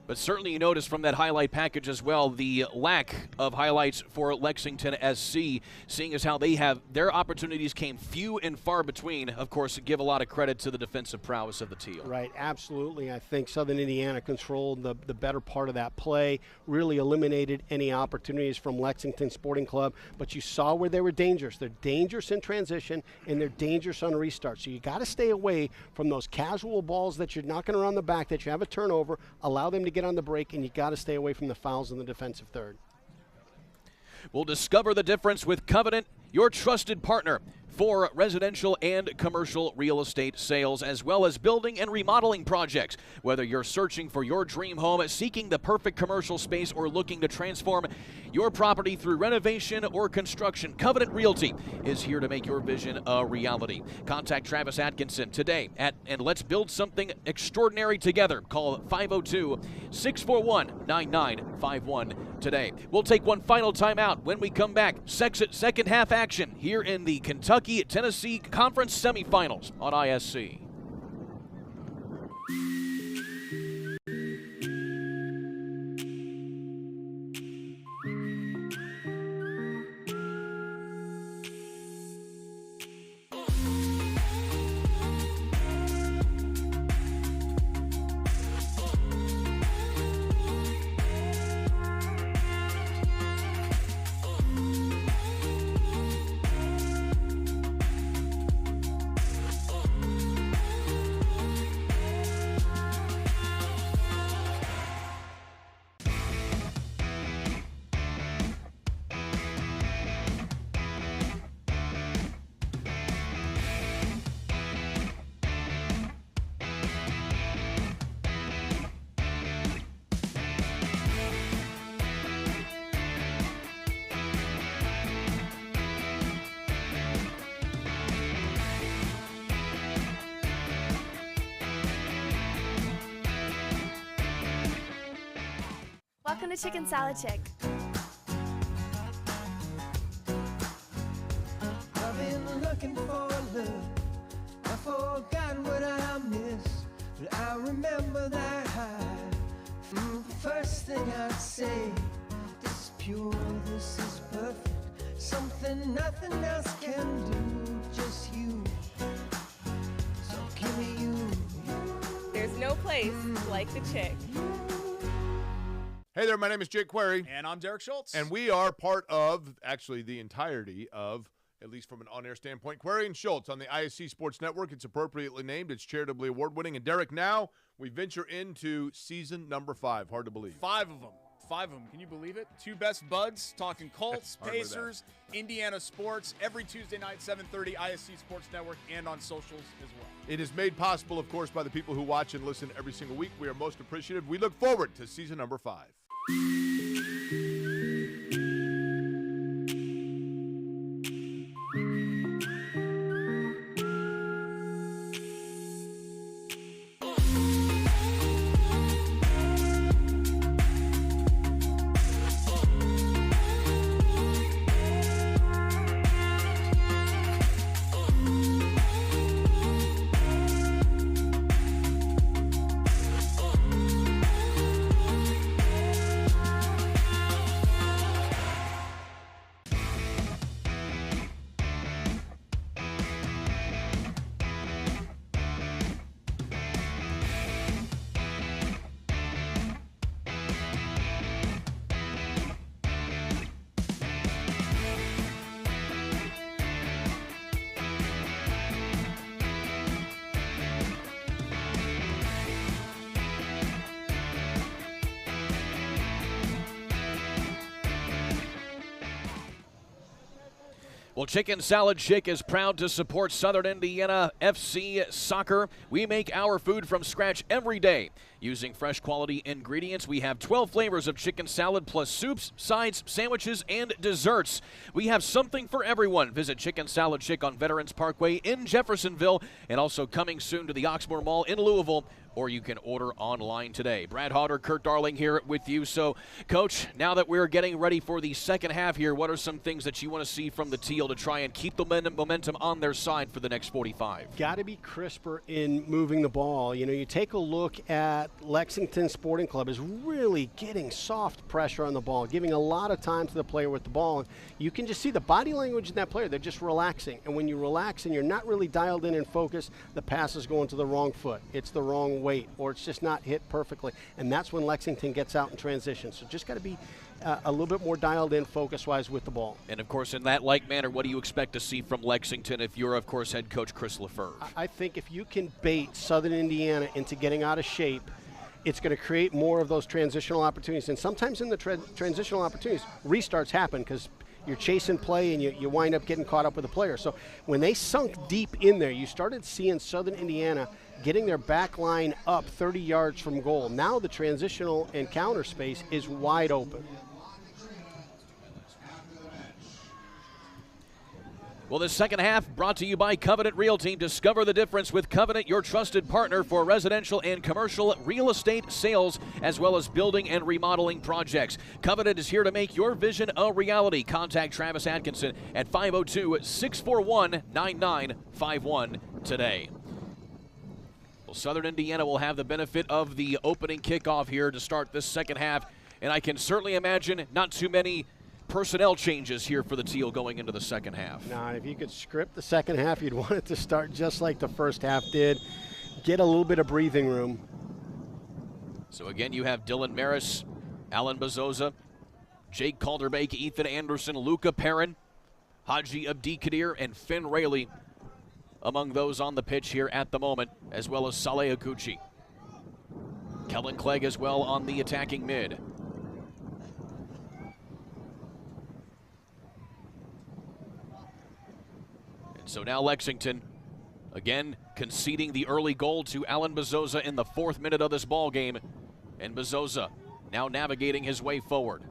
But certainly you notice from that highlight package as well the lack of highlights for Lexington SC, seeing as how they have their opportunities came few and far between. Of course, give a lot of credit to the defensive prowess of the Teal. Right, absolutely. I think Southern Indiana controlled the better part of that play, really eliminated any opportunities from Lexington Sporting Club, but you saw where they were dangerous. They're dangerous in transition, and they're dangerous on restart. So you got to stay away from those casual balls that you're knocking around the back, that you have a turnover, allow them to get on the break, and you got to stay away from the fouls in the defensive third. We'll discover the difference with Covenant, your trusted partner for residential and commercial real estate sales, as well as building and remodeling projects. Whether you're searching for your dream home, seeking the perfect commercial space, or looking to transform your property through renovation or construction, Covenant Realty is here to make your vision a reality. Contact Travis Atkinson today and let's build something extraordinary together. Call 502-641-9951 today. We'll take one final timeout. When we come back, second half action here in the Kentucky-Tennessee Conference semifinals on ISC. Welcome to Chicken Salad Chick. I've been looking for love. I forgot what I missed, but I remember that high. The first thing I'd say, this is pure, this is perfect. Something nothing else can do, just you. So give me you. There's no place like the Chick. Hey there, my name is Jake Query. And I'm Derek Schultz. And we are part of, actually, the entirety of, at least from an on-air standpoint, Query and Schultz on the ISC Sports Network. It's appropriately named. It's charitably award-winning. And Derek, now we venture into season number 5. Hard to believe. 5 of them. 5 of them. Can you believe it? 2 best buds, talking Colts, Pacers, Indiana sports, every Tuesday night, 7:30, ISC Sports Network, and on socials as well. It is made possible, of course, by the people who watch and listen every single week. We are most appreciative. We look forward to season number 5. Well, Chicken Salad Chick is proud to support Southern Indiana FC Soccer. We make our food from scratch every day. Using fresh quality ingredients, we have 12 flavors of chicken salad plus soups, sides, sandwiches, and desserts. We have something for everyone. Visit Chicken Salad Chick on Veterans Parkway in Jeffersonville and also coming soon to the Oxmoor Mall in Louisville, or you can order online today. Brad Hodder, Kurt Darling here with you. So, Coach, now that we're getting ready for the second half here, what are some things that you want to see from the Teal to try and keep the momentum on their side for the next 45? Got to be crisper in moving the ball. You know, you take a look at Lexington Sporting Club is really getting soft pressure on the ball, giving a lot of time to the player with the ball. And you can just see the body language in that player. They're just relaxing. And when you relax and you're not really dialed in and focused, the pass is going to the wrong foot. It's the wrong weight, or it's just not hit perfectly. And that's when Lexington gets out in transition. So just got to be a little bit more dialed in focus-wise with the ball. And, of course, in that like manner, what do you expect to see from Lexington if you're, of course, head coach Chris Lefebvre? I think if you can bait Southern Indiana into getting out of shape, it's going to create more of those transitional opportunities. And sometimes in the transitional opportunities, restarts happen because you're chasing play and you wind up getting caught up with the player. So when they sunk deep in there, you started seeing Southern Indiana getting their back line up 30 yards from goal. Now the transitional and counter space is wide open. Well, this second half brought to you by Covenant Realty. Discover the difference with Covenant, your trusted partner for residential and commercial real estate sales, as well as building and remodeling projects. Covenant is here to make your vision a reality. Contact Travis Atkinson at 502-641-9951 today. Well, Southern Indiana will have the benefit of the opening kickoff here to start this second half, and I can certainly imagine not too many personnel changes here for the Teal going into the second half. Now, if you could script the second half, you'd want it to start just like the first half did. Get a little bit of breathing room. So again, you have Dylan Maris, Alan Bezosa, Jake Calderbake, Ethan Anderson, Luca Perrin, Haji Abdikadir, and Finn Rayleigh among those on the pitch here at the moment, as well as Saleh Akuchi. Kellen Clegg as well on the attacking mid. So now Lexington, again, conceding the early goal to Alan Bezosa in the 4th minute of this ball game. And Bezosa now navigating his way forward.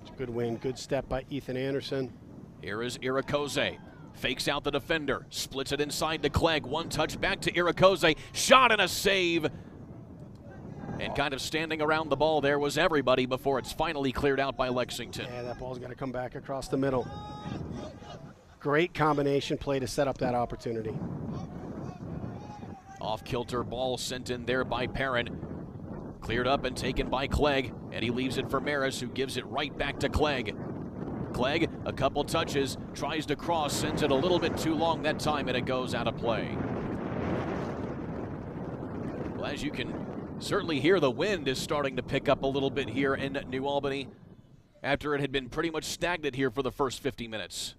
It's a good win, good step by Ethan Anderson. Here is Irakoze. Fakes out the defender, splits it inside to Clegg. One touch back to Irakoze. Shot and a save And kind of standing around the ball there was everybody before it's finally cleared out by Lexington. Yeah, that ball's got to come back across the middle. Great combination play to set up that opportunity. Off-kilter ball sent in there by Perrin. Cleared up and taken by Clegg, and he leaves it for Maris, who gives it right back to Clegg. Clegg, a couple touches, tries to cross, sends it a little bit too long that time, and it goes out of play. Well, as you can certainly hear, the wind is starting to pick up a little bit here in New Albany after it had been pretty much stagnant here for the first 50 minutes.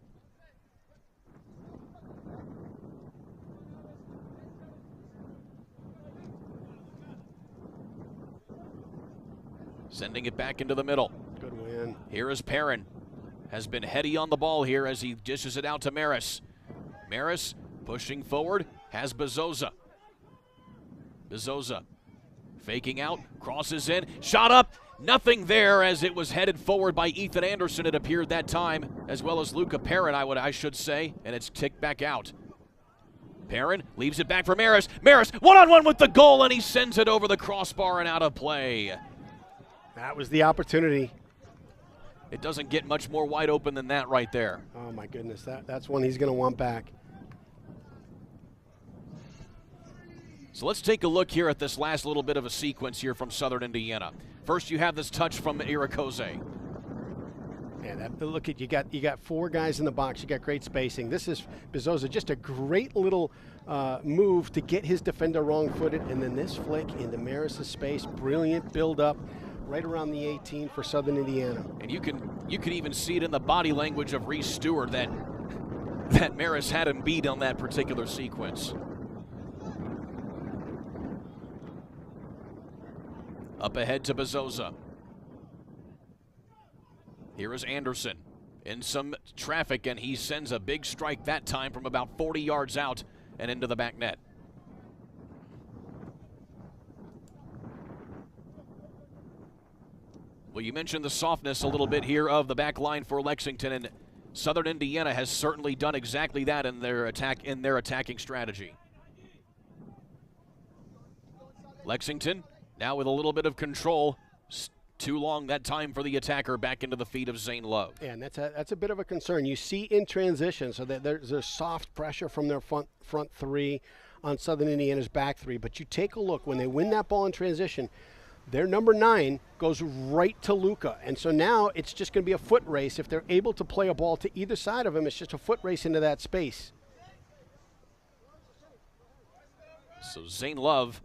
Sending it back into the middle. Good win. Here is Perrin. Has been heady on the ball here as he dishes it out to Maris. Maris pushing forward, has Bezosa. Bezosa faking out, crosses in, shot up, nothing there as it was headed forward by Ethan Anderson, it appeared that time, as well as Luca Perrin, I should say, and it's ticked back out. Perrin leaves it back for Maris. Maris one-on-one with the goal, and he sends it over the crossbar and out of play. That was the opportunity. It doesn't get much more wide open than that right there. Oh my goodness, that's one he's going to want back. So let's take a look here at this last little bit of a sequence here from Southern Indiana. First, you have this touch from Irakoze. Yeah, look at you got four guys in the box. You got great spacing. This is Bezosa, just a great little move to get his defender wrong-footed, and then this flick into Maris' space, brilliant build-up. Right around the 18 for Southern Indiana. And you can even see it in the body language of Reese Stewart that Maris had him beat on that particular sequence. Up ahead to Bezosa. Here is Anderson in some traffic, and he sends a big strike that time from about 40 yards out and into the back net. Well, you mentioned the softness a little bit here of the back line for Lexington, and Southern Indiana has certainly done exactly that in their attacking strategy. Lexington now with a little bit of control. Too long that time for the attacker, back into the feet of Zane Love. Yeah, and that's a bit of a concern. You see in transition, so that there's soft pressure from their front three on Southern Indiana's back three. But you take a look when they win that ball in transition. Their number 9 goes right to Luca. And so now it's just going to be a foot race. If they're able to play a ball to either side of him, it's just a foot race into that space. So Zane Love,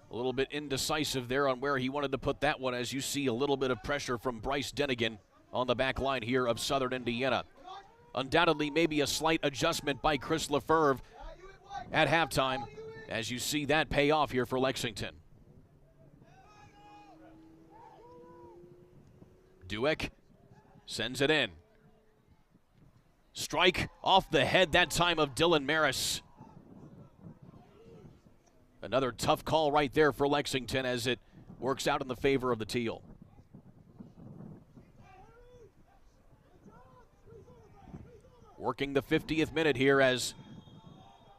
a little bit indecisive there on where he wanted to put that one, as you see a little bit of pressure from Bryce Denigan on the back line here of Southern Indiana. Undoubtedly maybe a slight adjustment by Chris Lefebvre at halftime, as you see that pay off here for Lexington. Dueck sends it in. Strike off the head that time of Dylan Maris. Another tough call right there for Lexington as it works out in the favor of the Teal. Working the 50th minute here, as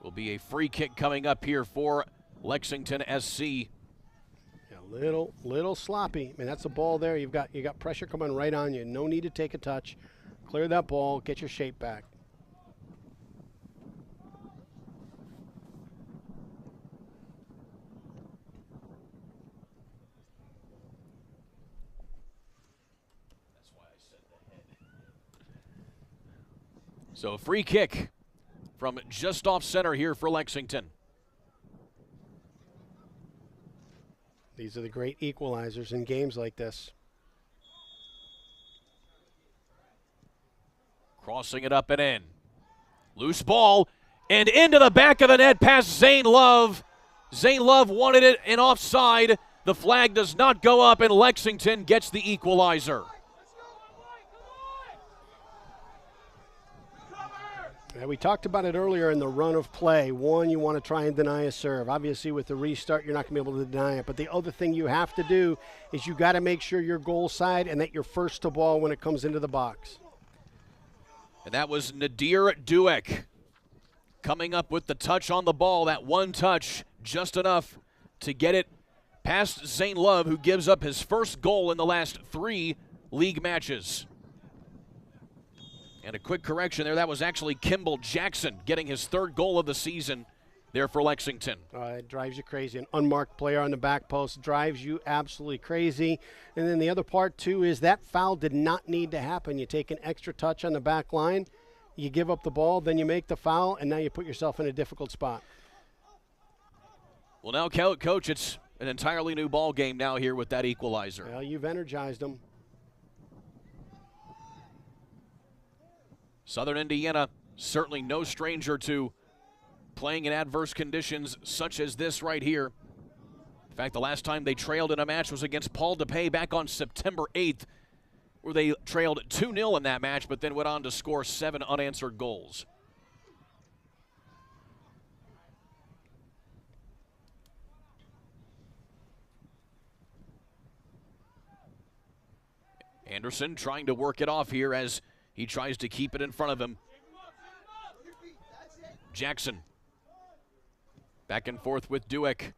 will be a free kick coming up here for Lexington SC. Yeah, little sloppy. I mean, that's a ball there. You got pressure coming right on you. No need to take a touch. Clear that ball. Get your shape back. That's why I said the head. So a free kick from just off center here for Lexington. These are the great equalizers in games like this. Crossing it up and in. Loose ball, and into the back of the net past Zane Love. Zane Love wanted it in offside. The flag does not go up, and Lexington gets the equalizer. Yeah, we talked about it earlier in the run of play. One, you want to try and deny a serve. Obviously, with the restart, you're not going to be able to deny it. But the other thing you have to do is you got to make sure you're goal side and that you're first to ball when it comes into the box. And that was Nadir Dueck coming up with the touch on the ball. That one touch just enough to get it past Zane Love, who gives up his first goal in the last 3 league matches. And a quick correction there, that was actually Kimball Jackson getting his 3rd goal of the season there for Lexington. It drives you crazy. An unmarked player on the back post drives you absolutely crazy. And then the other part, too, is that foul did not need to happen. You take an extra touch on the back line, you give up the ball, then you make the foul, and now you put yourself in a difficult spot. Well, now, Coach, it's an entirely new ball game now here with that equalizer. Well, you've energized them. Southern Indiana, certainly no stranger to playing in adverse conditions such as this right here. In fact, the last time they trailed in a match was against Paul DePay back on September 8th, where they trailed 2-0 in that match, but then went on to score 7 unanswered goals. Anderson trying to work it off here as he tries to keep it in front of him. Jackson. Back and forth with Dueck.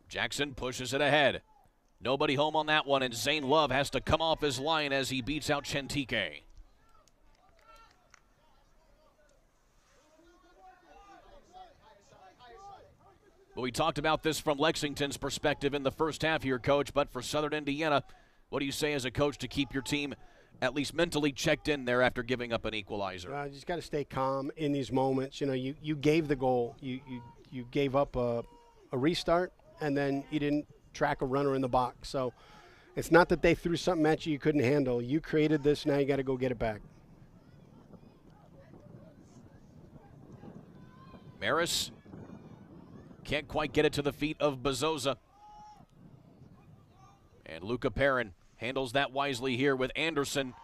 Jackson pushes it ahead. Nobody home on that one, and Zane Love has to come off his line as he beats out Chentike. Well, we talked about this from Lexington's perspective in the first half here, Coach, but for Southern Indiana, what do you say as a coach to keep your team at least mentally checked in there after giving up an equalizer? You just got to stay calm in these moments. You know, you gave the goal. You gave up a restart, and then you didn't track a runner in the box. So it's not that they threw something at you couldn't handle. You created this. Now you got to go get it back. Maris can't quite get it to the feet of Bezosa. And Luca Perrin handles that wisely here with Anderson.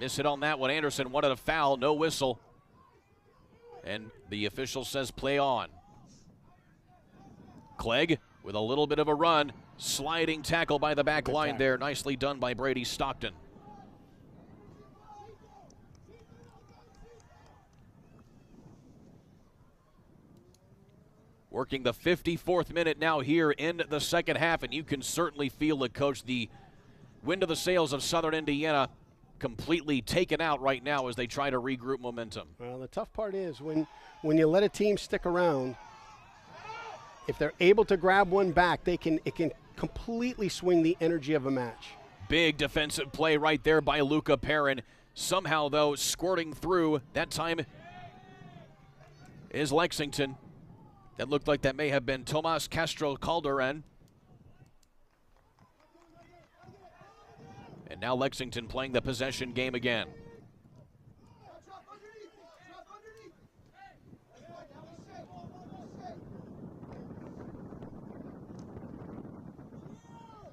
Miss it on that one. Anderson wanted a foul, no whistle. And the official says play on. Clegg with a little bit of a run. Sliding tackle by the back line there. Nicely done by Brady Stockton. Working the 54th minute now here in the second half, and you can certainly feel it, Coach. The wind of the sails of Southern Indiana completely taken out right now as they try to regroup momentum. Well, the tough part is when you let a team stick around, if they're able to grab one back, it can completely swing the energy of a match. Big defensive play right there by Luca Perrin. Somehow, though, squirting through. That time is Lexington. That looked like that may have been Tomas Castro Calderon. And now Lexington playing the possession game again.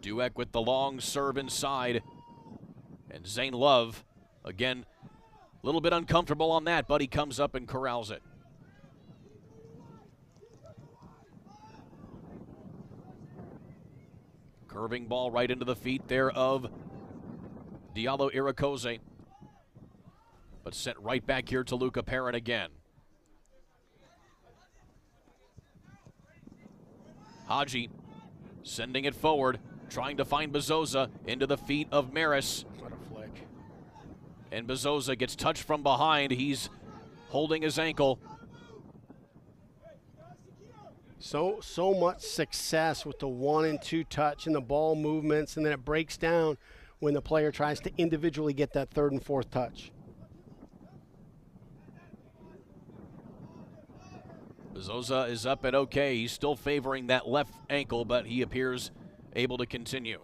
Dueck with the long serve inside. And Zane Love, again, a little bit uncomfortable on that, but he comes up and corrals it. Curving ball right into the feet there of Diallo Irakoze. But sent right back here to Luca Perrin again. Haji sending it forward, trying to find Bezosa into the feet of Maris. What a flick. And Bezosa gets touched from behind. He's holding his ankle. So much success with the 1 and 2 touch and the ball movements, and then it breaks down when the player tries to individually get that 3rd and 4th touch. Bezosa is up and okay. He's still favoring that left ankle, but he appears able to continue.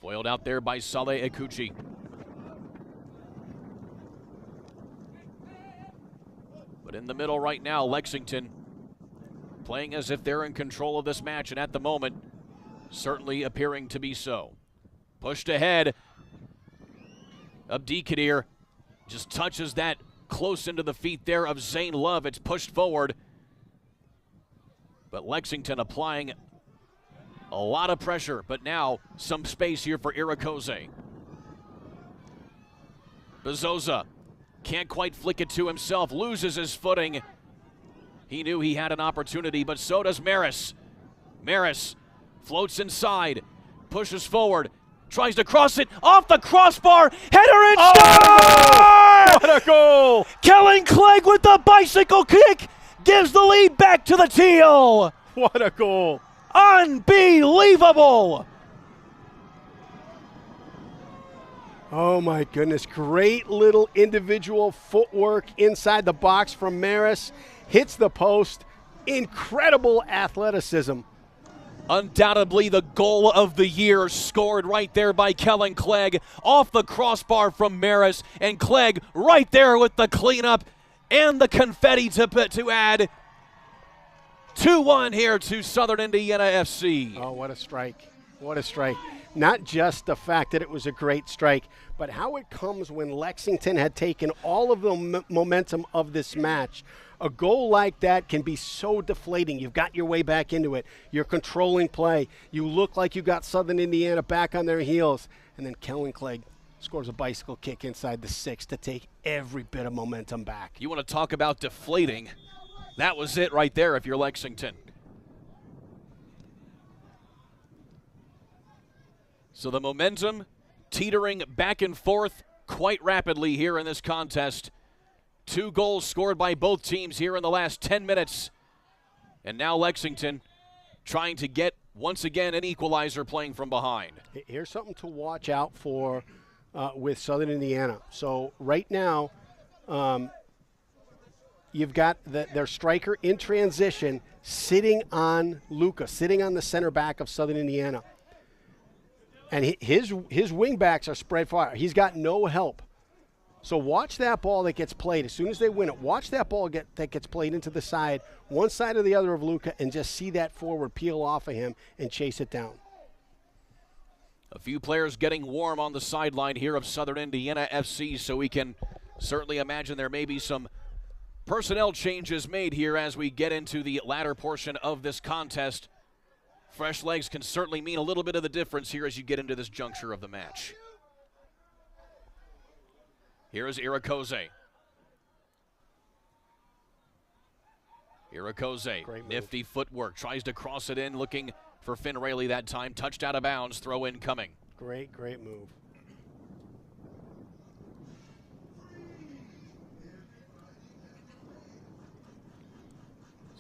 Foiled out there by Saleh Ekuchi. But in the middle right now, Lexington playing as if they're in control of this match, and at the moment, certainly appearing to be so. Pushed ahead. Abdi Kadir just touches that close into the feet there of Zane Love. It's pushed forward. But Lexington applying a lot of pressure, but now some space here for Irakoze. Bezosa can't quite flick it to himself, loses his footing. He knew he had an opportunity, but so does Maris. Maris floats inside, pushes forward, tries to cross it off the crossbar, header and score! What a goal! Kellen Clegg with the bicycle kick gives the lead back to the Teal. What a goal! Unbelievable! Oh my goodness, great little individual footwork inside the box from Maris. Hits the post. Incredible athleticism. Undoubtedly the goal of the year, scored right there by Kellen Clegg off the crossbar from Maris, and Clegg right there with the cleanup and the confetti to add. 2-1 here to Southern Indiana FC. Oh, what a strike. What a strike. Not just the fact that it was a great strike, but how it comes when Lexington had taken all of the momentum of this match. A goal like that can be so deflating. You've got your way back into it. You're controlling play. You look like you got Southern Indiana back on their heels. And then Kellen Clegg scores a bicycle kick inside the 6 to take every bit of momentum back. You want to talk about deflating? That was it right there if you're Lexington. So the momentum teetering back and forth quite rapidly here in this contest. 2 goals scored by both teams here in the last 10 minutes. And now Lexington trying to get, once again, an equalizer playing from behind. Here's something to watch out for with Southern Indiana. So right now, you've got their striker in transition sitting on Luca, sitting on the center back of Southern Indiana. And his wing backs are spread far. He's got no help. So watch that ball that gets played. As soon as they win it, watch that ball that gets played into the side, one side or the other of Luca, and just see that forward peel off of him and chase it down. A few players getting warm on the sideline here of Southern Indiana FC, so we can certainly imagine there may be some personnel changes made here as we get into the latter portion of this contest. Fresh legs can certainly mean a little bit of the difference here as you get into this juncture of the match. Here is Irakoze. Irakoze, nifty footwork, tries to cross it in, looking for Finn Rayleigh that time. Touched out of bounds, throw in coming. Great move.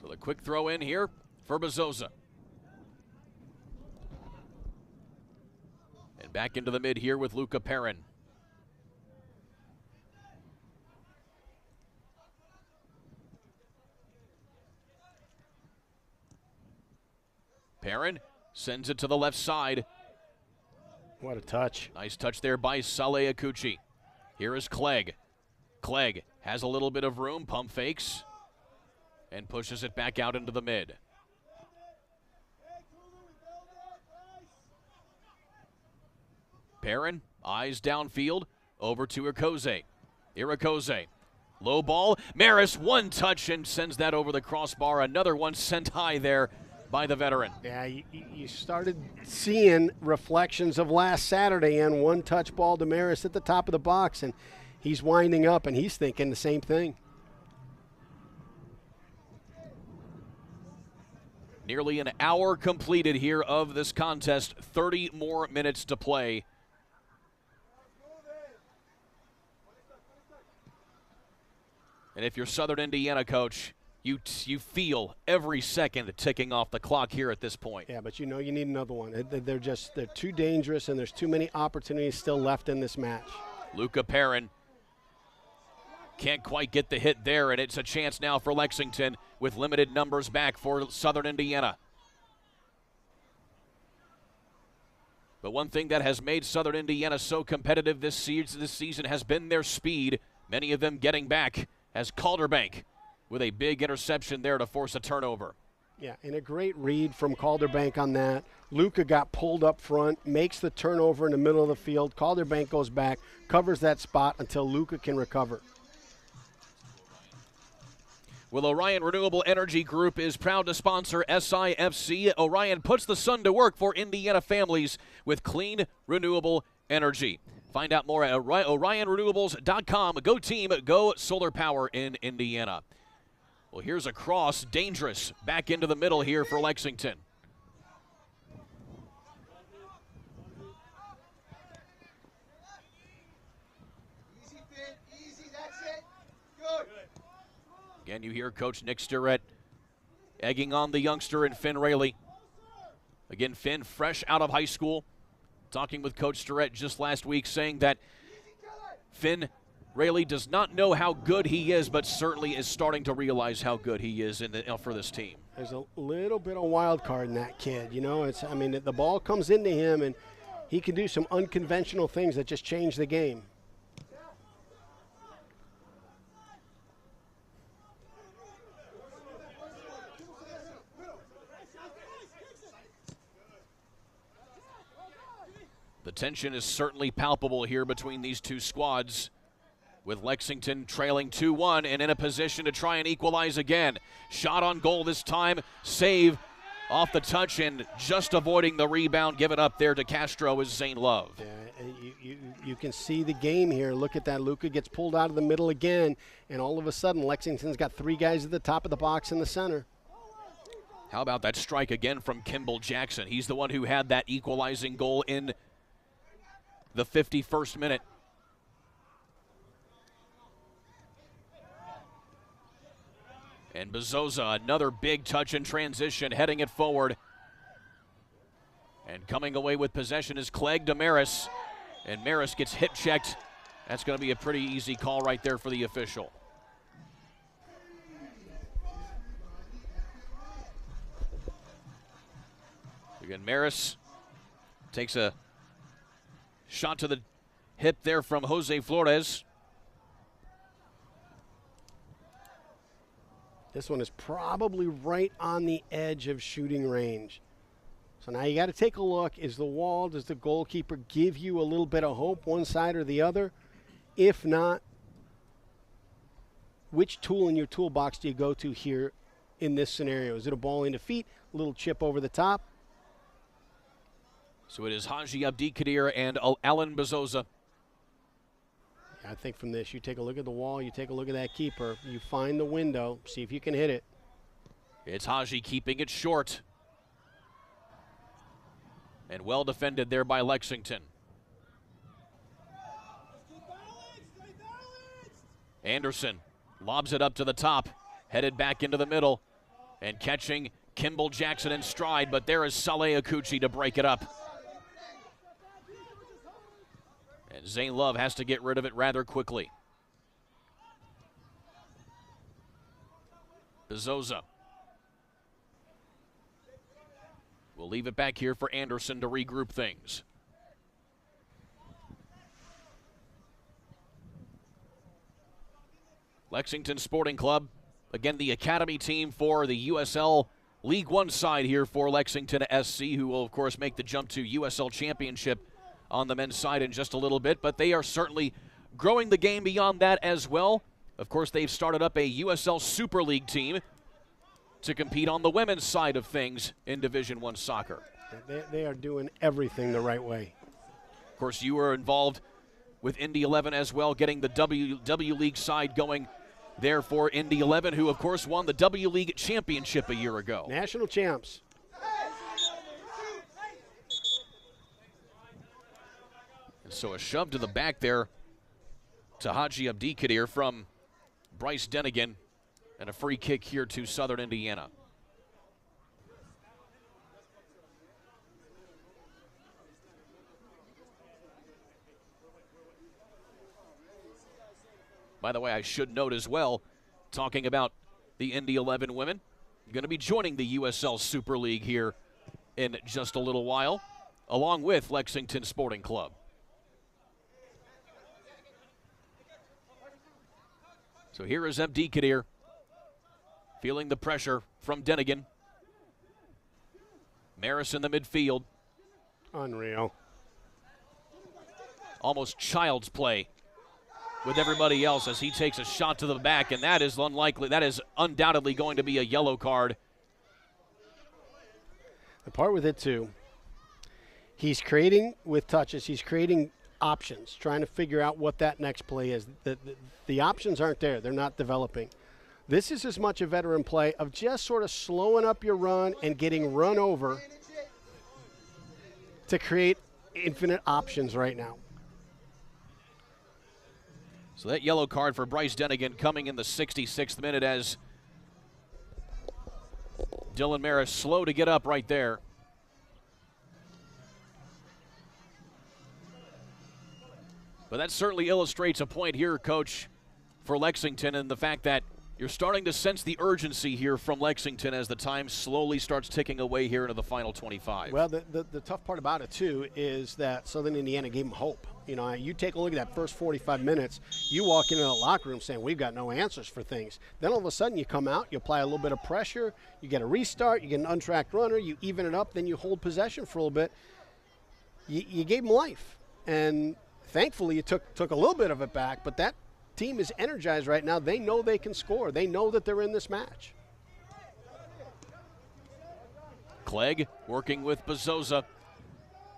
So the quick throw in here for Bezosa. And back into the mid here with Luca Perrin. Perrin sends it to the left side. What a touch. Nice touch there by Saleh Akuchi. Here is Clegg. Clegg has a little bit of room, pump fakes, and pushes it back out into the mid. Perrin, eyes downfield, over to Irakoze. Irakoze, low ball. Maris, one touch and sends that over the crossbar. Another one sent high there by the veteran. Yeah, you started seeing reflections of last Saturday on one touch ball to Maris at the top of the box, and he's winding up and he's thinking the same thing. Nearly an hour completed here of this contest, 30 more minutes to play. And if you're Southern Indiana, coach, you feel every second ticking off the clock here at this point. Yeah, but you know you need another one. They're too dangerous, and there's too many opportunities still left in this match. Luca Perrin can't quite get the hit there, and it's a chance now for Lexington with limited numbers back for Southern Indiana. But one thing that has made Southern Indiana so competitive this season has been their speed, many of them getting back, as Calderbank with a big interception there to force a turnover. Yeah, and a great read from Calderbank on that. Luca got pulled up front, makes the turnover in the middle of the field. Calderbank goes back, covers that spot until Luca can recover. Well, Orion Renewable Energy Group is proud to sponsor SIFC. Orion puts the sun to work for Indiana families with clean, renewable energy. Find out more at orionrenewables.com. Go team, go solar power in Indiana. Well, here's a cross, dangerous, back into the middle here for Lexington. Easy, Finn. Easy. That's it. Good. Again, you hear Coach Nick Sturrett egging on the youngster and Finn Rayleigh. Again, Finn fresh out of high school. Talking with Coach Sturrett just last week, saying that Finn Rayleigh does not know how good he is, but certainly is starting to realize how good he is for this team. There's a little bit of wild card in that kid. You know, the ball comes into him, and he can do some unconventional things that just change the game. The tension is certainly palpable here between these two squads, with Lexington trailing 2-1 and in a position to try and equalize again. Shot on goal this time, save off the touch and just avoiding the rebound given up there to Castro is Zane Love. Yeah, you can see the game here. Look at that. Luka gets pulled out of the middle again, and all of a sudden Lexington's got 3 guys at the top of the box in the center. How about that strike again from Kimball Jackson? He's the one who had that equalizing goal in the 51st minute. And Bezosa, another big touch in transition, heading it forward. And coming away with possession is Clegg to Maris. And Maris gets hip checked. That's going to be a pretty easy call right there for the official. Again, Maris takes a shot to the hip there from Jose Flores. This one is probably right on the edge of shooting range. So now you got to take a look. Is the wall, does the goalkeeper give you a little bit of hope one side or the other? If not, which tool in your toolbox do you go to here in this scenario? Is it a ball into feet, a little chip over the top? So it is Haji Abdikadir and Alan Bezosa. I think from this, you take a look at the wall, you take a look at that keeper, you find the window, see if you can hit it. It's Haji keeping it short. And well defended there by Lexington. Anderson lobs it up to the top, headed back into the middle, and catching Kimball Jackson in stride, but there is Saleh Akuchi to break it up. And Zane Love has to get rid of it rather quickly. Bezosa. We'll leave it back here for Anderson to regroup things. Lexington Sporting Club, again the academy team for the USL League One side here for Lexington SC, who will of course make the jump to USL Championship on the men's side in just a little bit, but they are certainly growing the game beyond that as well. Of course, they've started up a USL Super League team to compete on the women's side of things in Division I soccer. They are doing everything the right way. Of course, you were involved with Indy 11 as well, getting the W League side going there for Indy 11, who of course won the W League championship a year ago. National champs. And so a shove to the back there to Haji Abdikadir from Bryce Denigan, and a free kick here to Southern Indiana. By the way, I should note as well, talking about the Indy 11 women, going to be joining the USL Super League here in just a little while, along with Lexington Sporting Club. So here is Abdikadir, feeling the pressure from Denigan. Maris in the midfield. Unreal. Almost child's play with everybody else as he takes a shot to the back, and that is unlikely. That is undoubtedly going to be a yellow card. The part with it, too, he's creating with touches, he's creating options, trying to figure out what that next play is. The options aren't there. They're not developing. This is as much a veteran play of just sort of slowing up your run and getting run over to create infinite options right now. So that yellow card for Bryce Denigan coming in the 66th minute as Dylan Maris slow to get up right there. But that certainly illustrates a point here, Coach, for Lexington, and the fact that you're starting to sense the urgency here from Lexington as the time slowly starts ticking away here into the final 25. Well, the tough part about it, too, is that Southern Indiana gave them hope. You know, you take a look at that first 45 minutes, you walk into the locker room saying, we've got no answers for things. Then all of a sudden you come out, you apply a little bit of pressure, you get a restart, you get an untracked runner, you even it up, then you hold possession for a little bit. You gave them life. And thankfully you took a little bit of it back, but that team is energized right now. They know they can score. They know that they're in this match. Clegg working with Bezosa.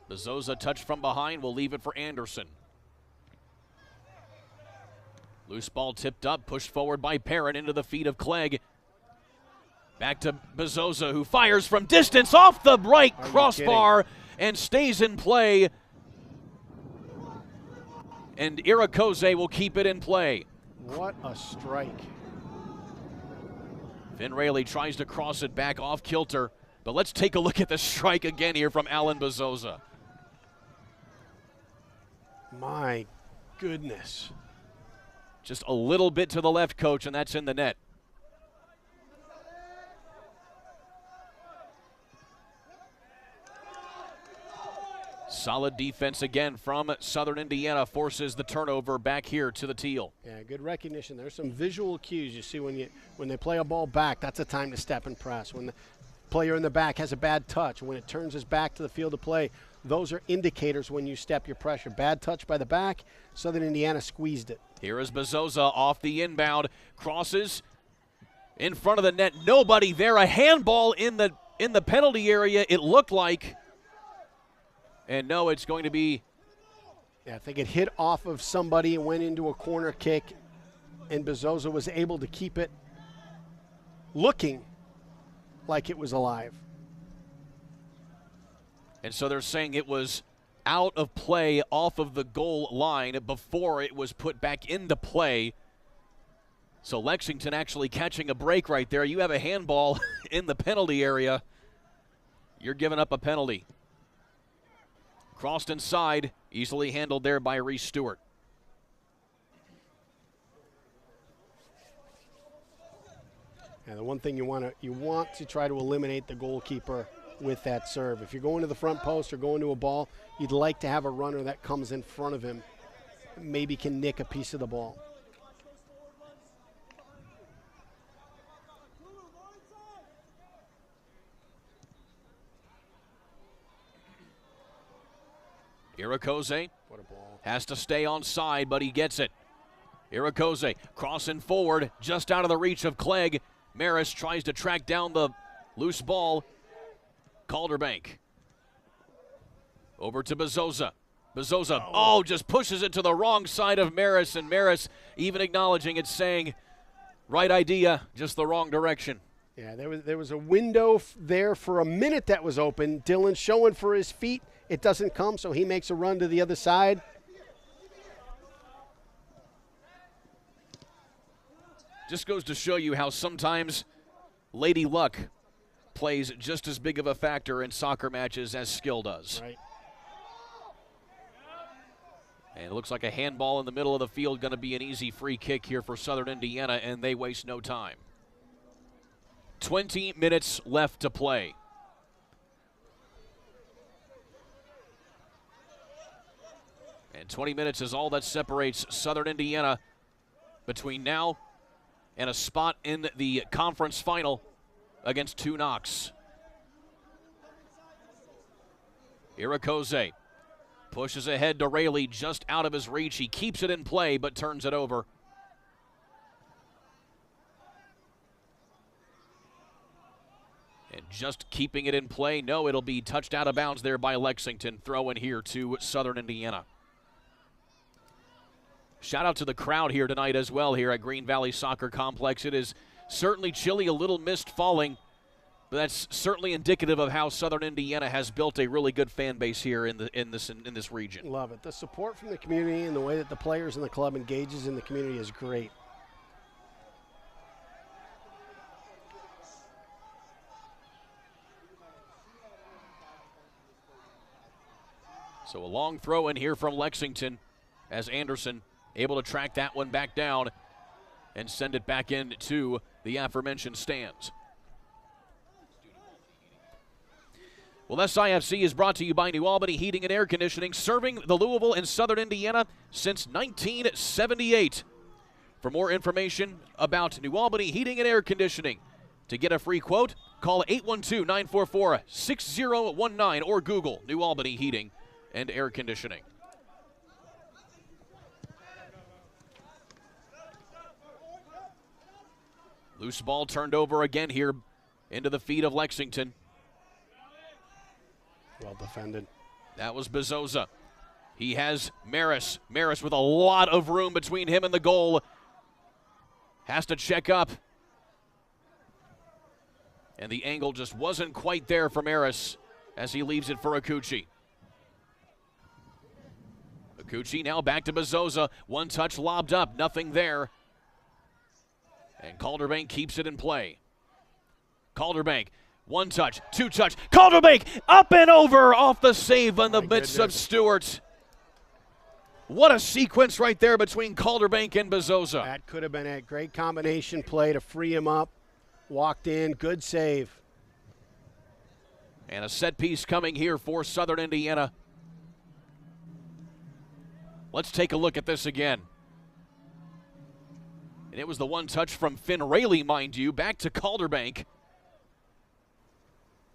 Bezosa touch from behind, will leave it for Anderson. Loose ball tipped up, pushed forward by Parent into the feet of Clegg. Back to Bezosa, who fires from distance off the right crossbar and stays in play. And Irakoze will keep it in play. What a strike. Finn Rayleigh tries to cross it back off kilter, but let's take a look at the strike again here from Alan Bezosa. My goodness. Just a little bit to the left, Coach, and that's in the net. Solid defense again from Southern Indiana, forces the turnover back here to the Teal. Yeah, good recognition. There's some visual cues you see when they play a ball back. That's a time to step and press. When the player in the back has a bad touch, when it turns his back to the field of play, those are indicators when you step your pressure. Bad touch by the back. Southern Indiana squeezed it. Here is Bezosa off the inbound, crosses in front of the net. Nobody there. A handball in the penalty area. It looked like. And no, it's going to be. Yeah, I think it hit off of somebody and went into a corner kick, and Bezosa was able to keep it looking like it was alive. And so they're saying it was out of play off of the goal line before it was put back into play. So Lexington actually catching a break right there. You have a handball in the penalty area. You're giving up a penalty. Crossed inside, easily handled there by Reese Stewart. And the one thing you want to try to eliminate the goalkeeper with that serve. If you're going to the front post or going to a ball, you'd like to have a runner that comes in front of him, maybe can nick a piece of the ball. Irakoze What a ball. has to stay on side, but he gets it. Irakoze crossing forward, just out of the reach of Clegg. Maris tries to track down the loose ball. Calderbank. Over to Bezosa. Bezosa, just pushes it to the wrong side of Maris, and Maris even acknowledging it, saying, right idea, just the wrong direction. Yeah, there was a window there for a minute that was open. Dylan showing for his feet. It doesn't come, so he makes a run to the other side. Just goes to show you how sometimes Lady Luck plays just as big of a factor in soccer matches as skill does. Right. And it looks like a handball in the middle of the field, going to be an easy free kick here for Southern Indiana, and they waste no time. 20 minutes left to play. And 20 minutes is all that separates Southern Indiana between now and a spot in the conference final against 2 Knox. Irakoze Pushes ahead to Rayleigh, just out of his reach. He keeps it in play, but turns it over. And just keeping it in play. No, it'll be touched out of bounds there by Lexington. Throw in here to Southern Indiana. Shout out to the crowd here tonight as well here at Green Valley Soccer Complex. It is certainly chilly, a little mist falling, but that's certainly indicative of how Southern Indiana has built a really good fan base here in this region. Love it. The support from the community and the way that the players and the club engages in the community is great. So a long throw in here from Lexington as Anderson able to track that one back down and send it back into the aforementioned stands. Well, SIFC is brought to you by New Albany Heating and Air Conditioning, serving the Louisville and Southern Indiana since 1978. For more information about New Albany Heating and Air Conditioning, to get a free quote, call 812-944-6019 or Google New Albany Heating and Air Conditioning. Loose ball turned over again here into the feet of Lexington. Well defended. That was Bezosa. He has Maris. Maris with a lot of room between him and the goal. Has to check up. And the angle just wasn't quite there for Maris as he leaves it for Akuchi. Akuchi now back to Bezosa. One touch lobbed up, nothing there. And Calderbank keeps it in play. Calderbank, one touch, two touch. Calderbank up and over off the save in the midst of Stewart. What a sequence right there between Calderbank and Bezosa. That could have been a great combination play to free him up. Walked in, good save. And a set piece coming here for Southern Indiana. Let's take a look at this again. And it was the one touch from Finn Rayleigh, mind you, back to Calderbank.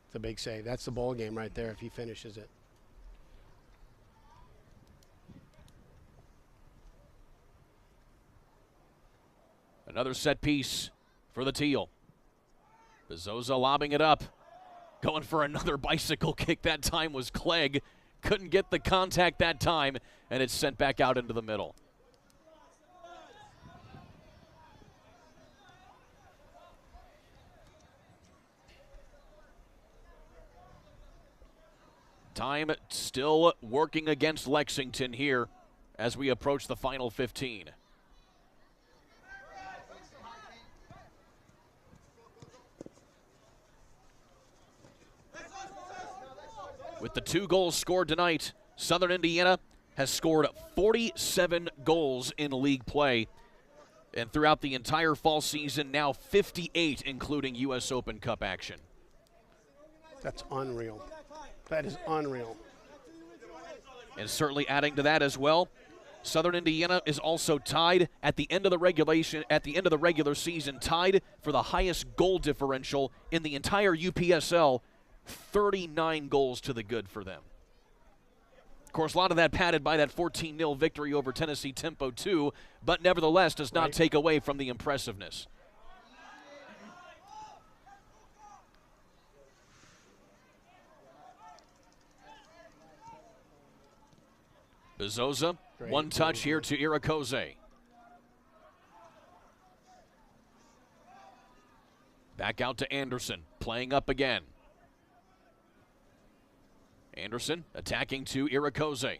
It's a big save. That's the ball game right there if he finishes it. Another set piece for the Teal. Bezosa lobbing it up. Going for another bicycle kick. That time was Clegg. Couldn't get the contact that time, and it's sent back out into the middle. Time still working against Lexington here as we approach the final 15. With the 2 goals scored tonight, Southern Indiana has scored 47 goals in league play. And throughout the entire fall season, now 58, including U.S. Open Cup action. That's unreal. That is unreal. And certainly adding to that as well, Southern Indiana is also tied at the end of the regular season, tied for the highest goal differential in the entire UPSL. 39 goals to the good for them. Of course, a lot of that padded by that 14-0 victory over Tennessee Tempo 2, but nevertheless does not take away from the impressiveness. Bezosa, one touch here to Irakoze. Back out to Anderson, playing up again. Anderson attacking to Irakoze.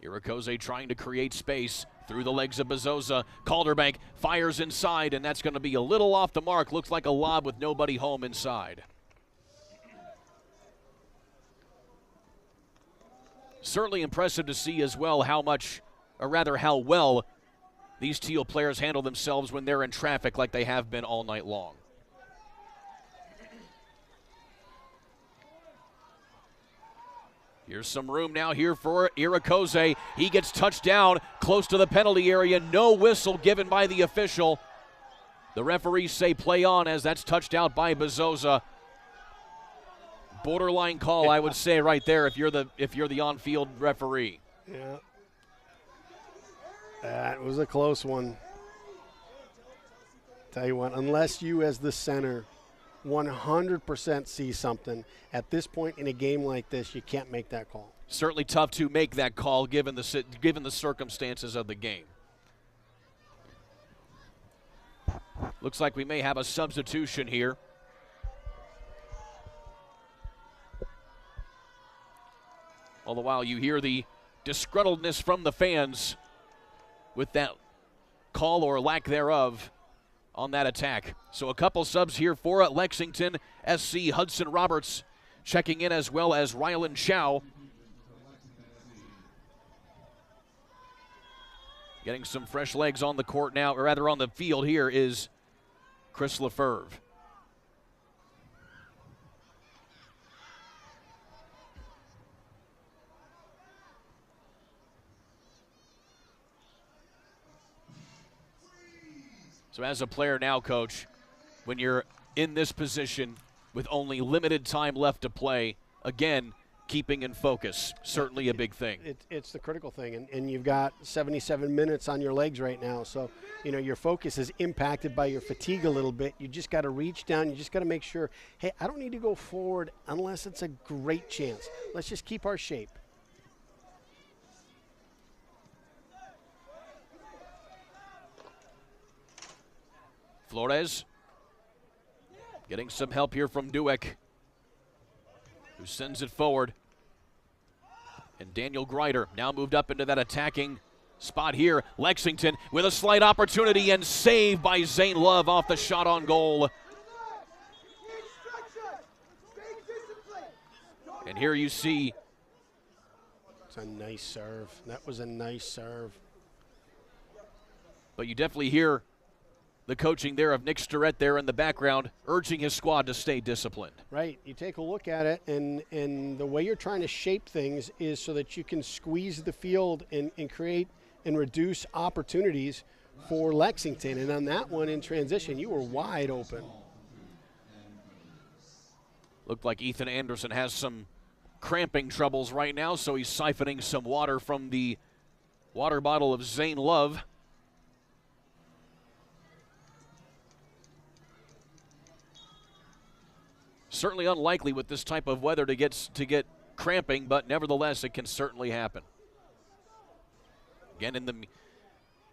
Irakoze trying to create space through the legs of Bezosa. Calderbank fires inside, and that's going to be a little off the mark. Looks like a lob with nobody home inside. Certainly impressive to see as well how well these Teal players handle themselves when they're in traffic like they have been all night long. Here's some room now here for Irakoze. He gets touched down close to the penalty area. No whistle given by the official. The referees say play on as that's touched out by Bezosa. Borderline call, I would say, right there. If you're the on-field referee. Yeah. That was a close one. Tell you what, unless you as the center 100% see something, at this point in a game like this, you can't make that call. Certainly tough to make that call given the circumstances of the game. Looks like we may have a substitution here. All the while you hear the disgruntledness from the fans with that call or lack thereof on that attack. So a couple subs here for Lexington SC. Hudson Roberts checking in, as well as Rylan Chow. Getting some fresh legs on the court now, or rather on the field here, is Chris Lefebvre. So as a player now, Coach, when you're in this position with only limited time left to play, again, keeping in focus, certainly a big thing. It's the critical thing, and you've got 77 minutes on your legs right now, so your focus is impacted by your fatigue a little bit. You just got to reach down. You just got to make sure, hey, I don't need to go forward unless it's a great chance. Let's just keep our shape. Flores getting some help here from Dueck, who sends it forward. And Daniel Greider now moved up into that attacking spot here. Lexington with a slight opportunity and saved by Zane Love off the shot on goal. And here you see. It's a nice serve. That was a nice serve. But you definitely hear the coaching there of Nick Starrett there in the background, urging his squad to stay disciplined. Right. You take a look at it, and the way you're trying to shape things is so that you can squeeze the field and create and reduce opportunities for Lexington. And on that one in transition, you were wide open. Looked like Ethan Anderson has some cramping troubles right now, so he's siphoning some water from the water bottle of Zane Love. Certainly unlikely with this type of weather to get cramping, but nevertheless, it can certainly happen. Again, in the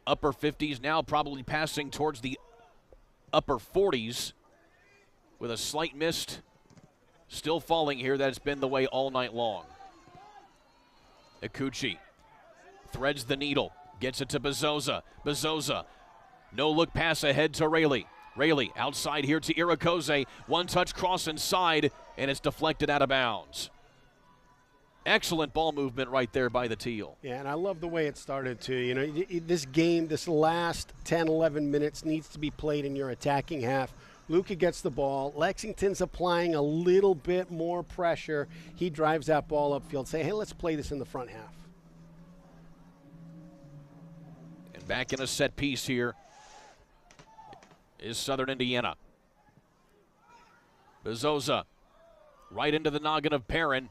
upper 50s now, probably passing towards the upper 40s with a slight mist still falling here. That's been the way all night long. Ikuchi threads the needle, gets it to Bezosa. Bezosa, no look pass ahead to Rayleigh. Rayleigh outside here to Irakoze. One touch cross inside, and it's deflected out of bounds. Excellent ball movement right there by the Teal. Yeah, and I love the way it started too. This game, this last 10, 11 minutes needs to be played in your attacking half. Luka gets the ball. Lexington's applying a little bit more pressure. He drives that ball upfield. Say, hey, let's play this in the front half. And back in a set piece here is Southern Indiana. Bezosa right into the noggin of Perrin.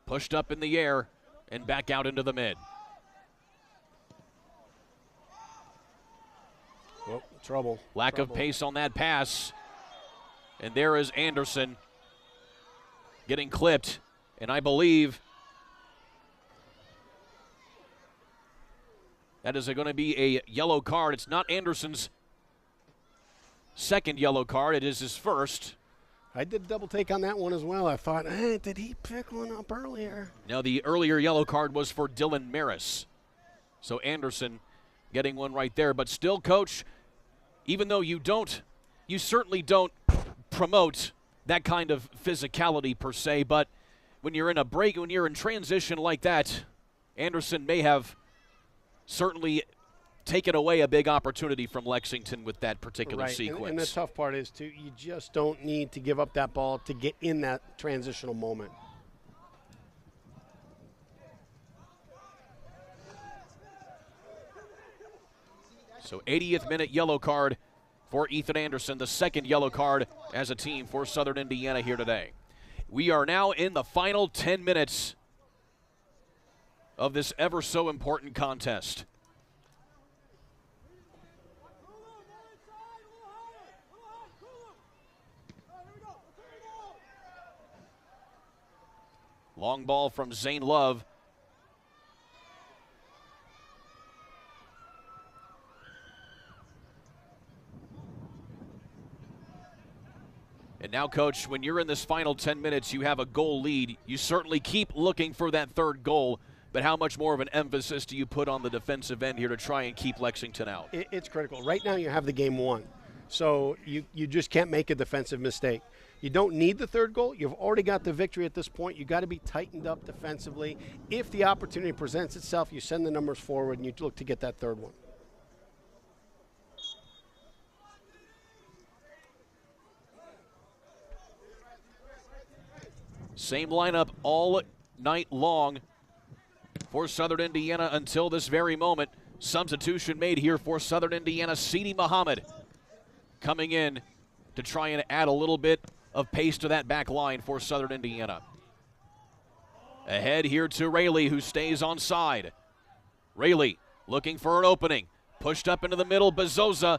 Pushed up in the air and back out into the mid. Oh, trouble. Lack of pace on that pass. And there is Anderson getting clipped. And I believe that is going to be a yellow card. It's not Anderson's second yellow card. It is his first. I did double take on that one as well. I thought, hey, did he pick one up earlier? Now, the earlier yellow card was for Dylan Maris. So Anderson getting one right there. But still, Coach, even though you certainly don't promote that kind of physicality per se, but when you're in a break, when you're in transition like that, Anderson may have certainly taken away a big opportunity from Lexington with that particular sequence. And the tough part is, too, you just don't need to give up that ball to get in that transitional moment. So 80th minute yellow card for Ethan Anderson, the second yellow card as a team for Southern Indiana here today. We are now in the final 10 minutes of this ever so important contest. Long ball from Zane Love. And now, Coach, when you're in this final 10 minutes, you have a goal lead. You certainly keep looking for that third goal, but how much more of an emphasis do you put on the defensive end here to try and keep Lexington out? It's critical. Right now you have the game won, so you just can't make a defensive mistake. You don't need the third goal. You've already got the victory at this point. You got to be tightened up defensively. If the opportunity presents itself, you send the numbers forward and you look to get that third one. Same lineup all night long for Southern Indiana until this very moment. Substitution made here for Southern Indiana. Sidi Muhammad coming in to try and add a little bit of pace to that back line for Southern Indiana. Ahead here to Rayleigh, who stays on side. Rayleigh looking for an opening. Pushed up into the middle. Bezosa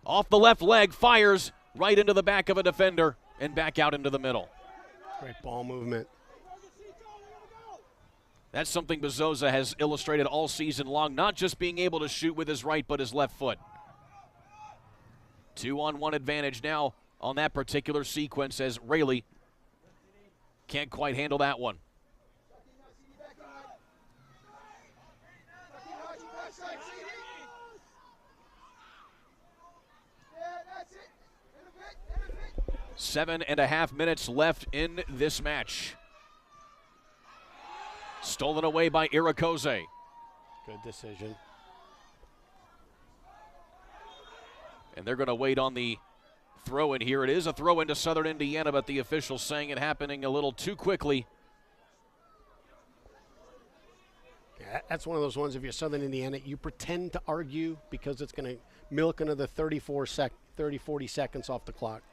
off the left leg, fires right into the back of a defender and back out into the middle. Great ball movement. That's something Bezosa has illustrated all season long, not just being able to shoot with his right, but his left foot. 2-on-1 advantage now on that particular sequence as Rayleigh can't quite handle that one. Seven and a half minutes left in this match. Stolen away by Irakoze. Good decision. And they're going to wait on the throw in here. It is a throw into Southern Indiana, but the officials saying it happening a little too quickly. Yeah, that's one of those ones, if you're Southern Indiana, you pretend to argue because it's going to milk another 30, 40 seconds off the clock.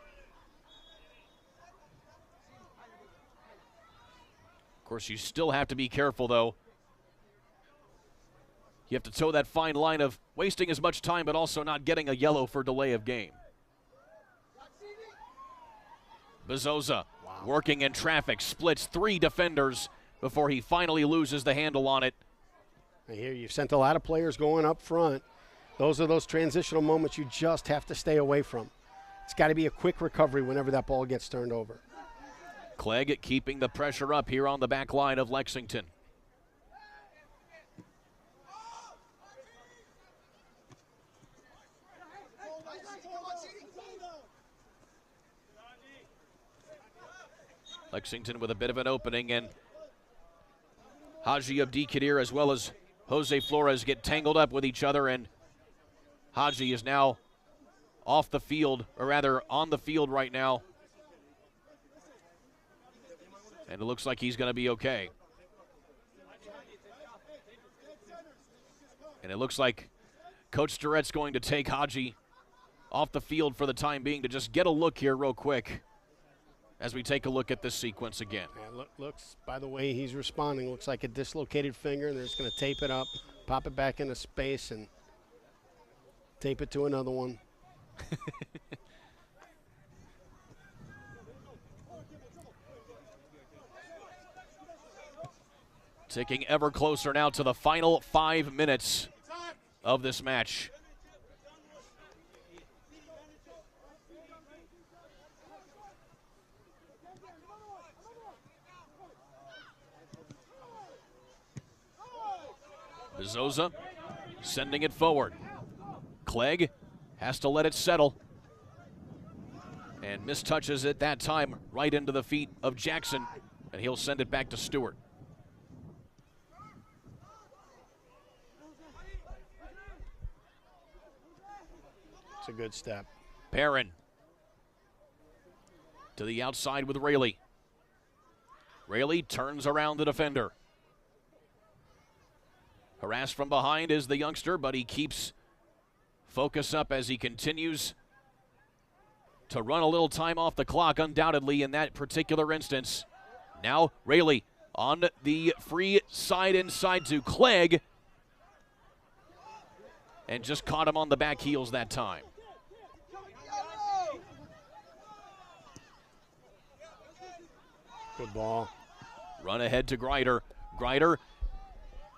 Of course, you still have to be careful, though. You have to toe that fine line of wasting as much time, but also not getting a yellow for delay of game. Bezosa working in traffic, splits three defenders before he finally loses the handle on it. I hear you've sent a lot of players going up front. Those are those transitional moments you just have to stay away from. It's got to be a quick recovery whenever that ball gets turned over. Clegg keeping the pressure up here on the back line of Lexington. Lexington with a bit of an opening, and Haji Abdikadir as well as Jose Flores get tangled up with each other, and Haji is now off the field, or rather on the field right now. And it looks like he's going to be okay. And it looks like Coach Durrett's going to take Haji off the field for the time being to just get a look here real quick as we take a look at this sequence again. Yeah, looks, by the way he's responding, looks like a dislocated finger, and they're just going to tape it up, pop it back into space, and tape it to another one. Ticking ever closer now to the final 5 minutes of this match. Bezosa sending it forward. Clegg has to let it settle. And mistouches it that time right into the feet of Jackson, and he'll send it back to Stewart. It's a good step. Perrin to the outside with Rayleigh. Rayleigh turns around the defender. Harassed from behind is the youngster, but he keeps focus up as he continues to run a little time off the clock, undoubtedly in that particular instance. Now Rayleigh on the free side inside to Clegg. And just caught him on the back heels that time. Good ball. Run ahead to Greider. Greider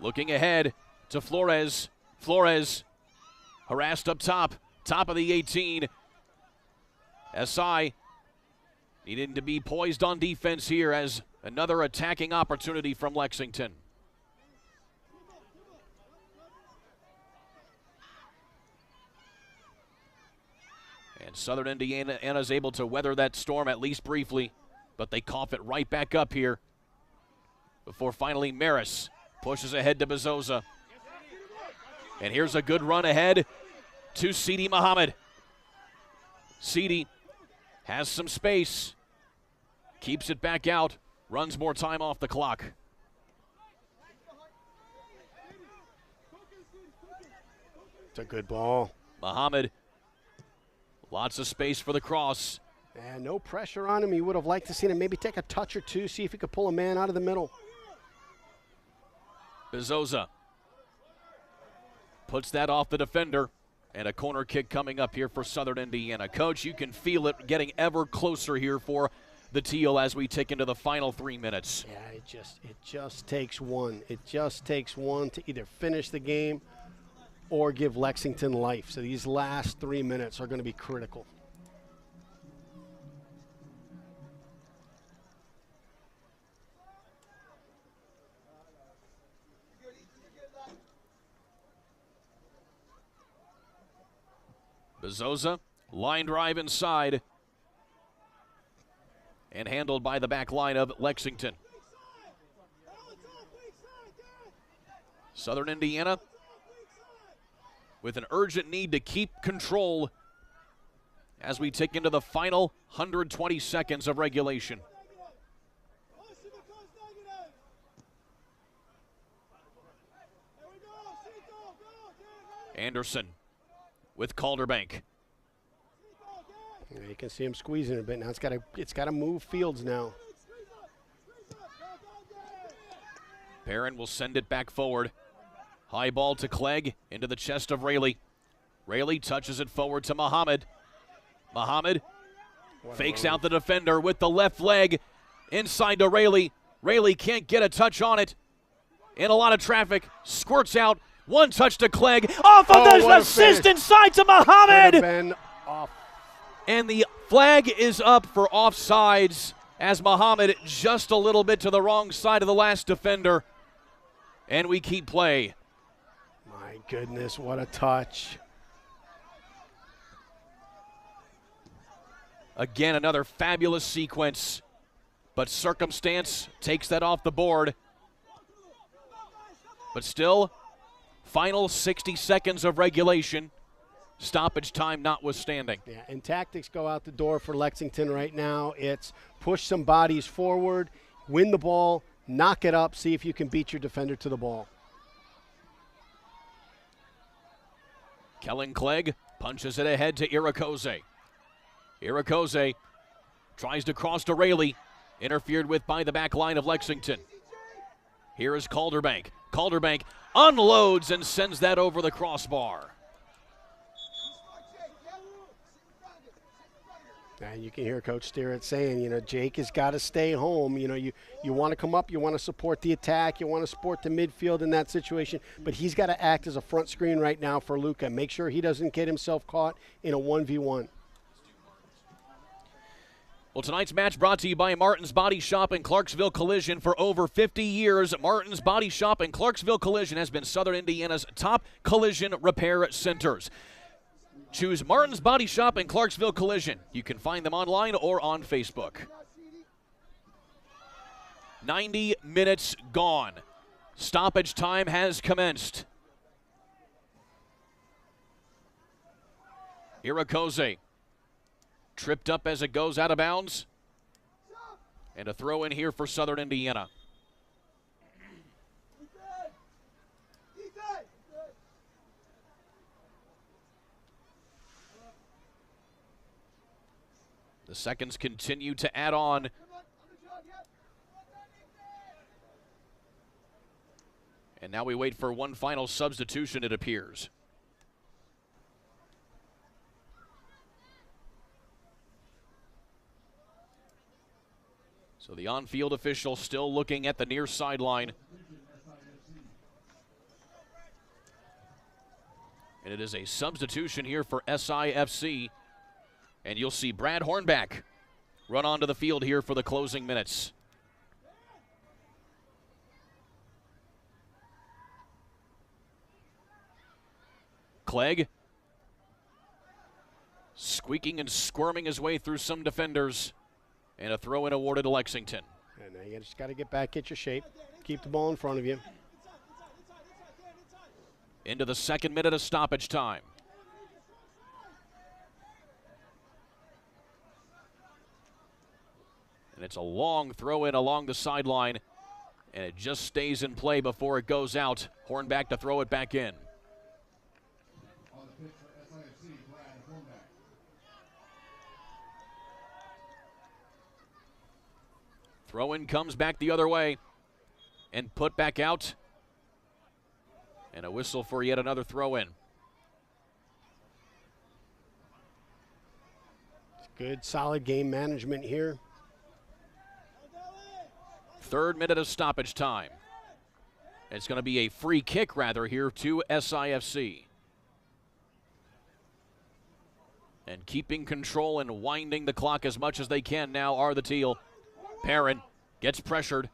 looking ahead to Flores. Flores harassed up top. Top of the 18. SI needing to be poised on defense here as another attacking opportunity from Lexington. And Southern Indiana is able to weather that storm at least briefly, but they cough it right back up here before finally Maris pushes ahead to Bezosa. And here's a good run ahead to Sidi Muhammad. Sidi has some space, keeps it back out, runs more time off the clock. It's a good ball. Muhammad, lots of space for the cross. And no pressure on him. He would have liked to see him maybe take a touch or two, see if he could pull a man out of the middle. Bezosa puts that off the defender. And a corner kick coming up here for Southern Indiana. Coach, you can feel it getting ever closer here for the Teal as we tick into the final 3 minutes. Yeah, it just takes one. It just takes one to either finish the game or give Lexington life. So these last 3 minutes are going to be critical. Bezosa, line drive inside, and handled by the back line of Lexington. Southern Indiana with an urgent need to keep control as we tick into the final 120 seconds of regulation. Anderson with Calderbank. Yeah, you can see him squeezing a bit now. It's got to move Fields now. Barron will send it back forward. High ball to Clegg into the chest of Rayleigh. Rayleigh touches it forward to Muhammad. Muhammad fakes out the defender with the left leg inside to Rayleigh. Rayleigh can't get a touch on it. In a lot of traffic, squirts out. One touch to Clegg. Off of the assist inside to Muhammad. Been off. And the flag is up for offsides as Muhammad just a little bit to the wrong side of the last defender. And we keep play. My goodness, what a touch. Again, another fabulous sequence, but circumstance takes that off the board. But still, final 60 seconds of regulation, stoppage time notwithstanding. Yeah, and tactics go out the door for Lexington right now. It's push some bodies forward, win the ball, knock it up, see if you can beat your defender to the ball. Kellen Clegg punches it ahead to Irakoze. Irakoze tries to cross to Rayleigh, interfered with by the back line of Lexington. Here is Calderbank. Calderbank unloads and sends that over the crossbar. And you can hear Coach Sterrett saying, Jake has got to stay home. You want to come up, you want to support the attack, you want to support the midfield in that situation, but he's got to act as a front screen right now for Luca. Make sure he doesn't get himself caught in a 1v1. Well, tonight's match brought to you by Martin's Body Shop and Clarksville Collision. For over 50 years, Martin's Body Shop and Clarksville Collision has been Southern Indiana's top collision repair centers. Choose Martin's Body Shop and Clarksville Collision. You can find them online or on Facebook. 90 minutes gone. Stoppage time has commenced. Irakoze tripped up as it goes out of bounds. And a throw in here for Southern Indiana. The seconds continue to add on And now we wait for one final substitution, it appears. So the on-field official still looking at the near sideline. And it is a substitution here for SIFC. And you'll see Brad Hornback run onto the field here for the closing minutes. Clegg squeaking and squirming his way through some defenders. And a throw-in awarded to Lexington. And now you just got to get back, get your shape, keep the ball in front of you. Into the second minute of stoppage time. And it's a long throw-in along the sideline, and it just stays in play before it goes out. Hornback to throw it back in. Throw-in comes back the other way and put back out. And a whistle for yet another throw-in. Good, solid game management here. Third minute of stoppage time. It's going to be a free kick, rather, here to SIFC. And keeping control and winding the clock as much as they can now are the Teal. Perrin gets pressured.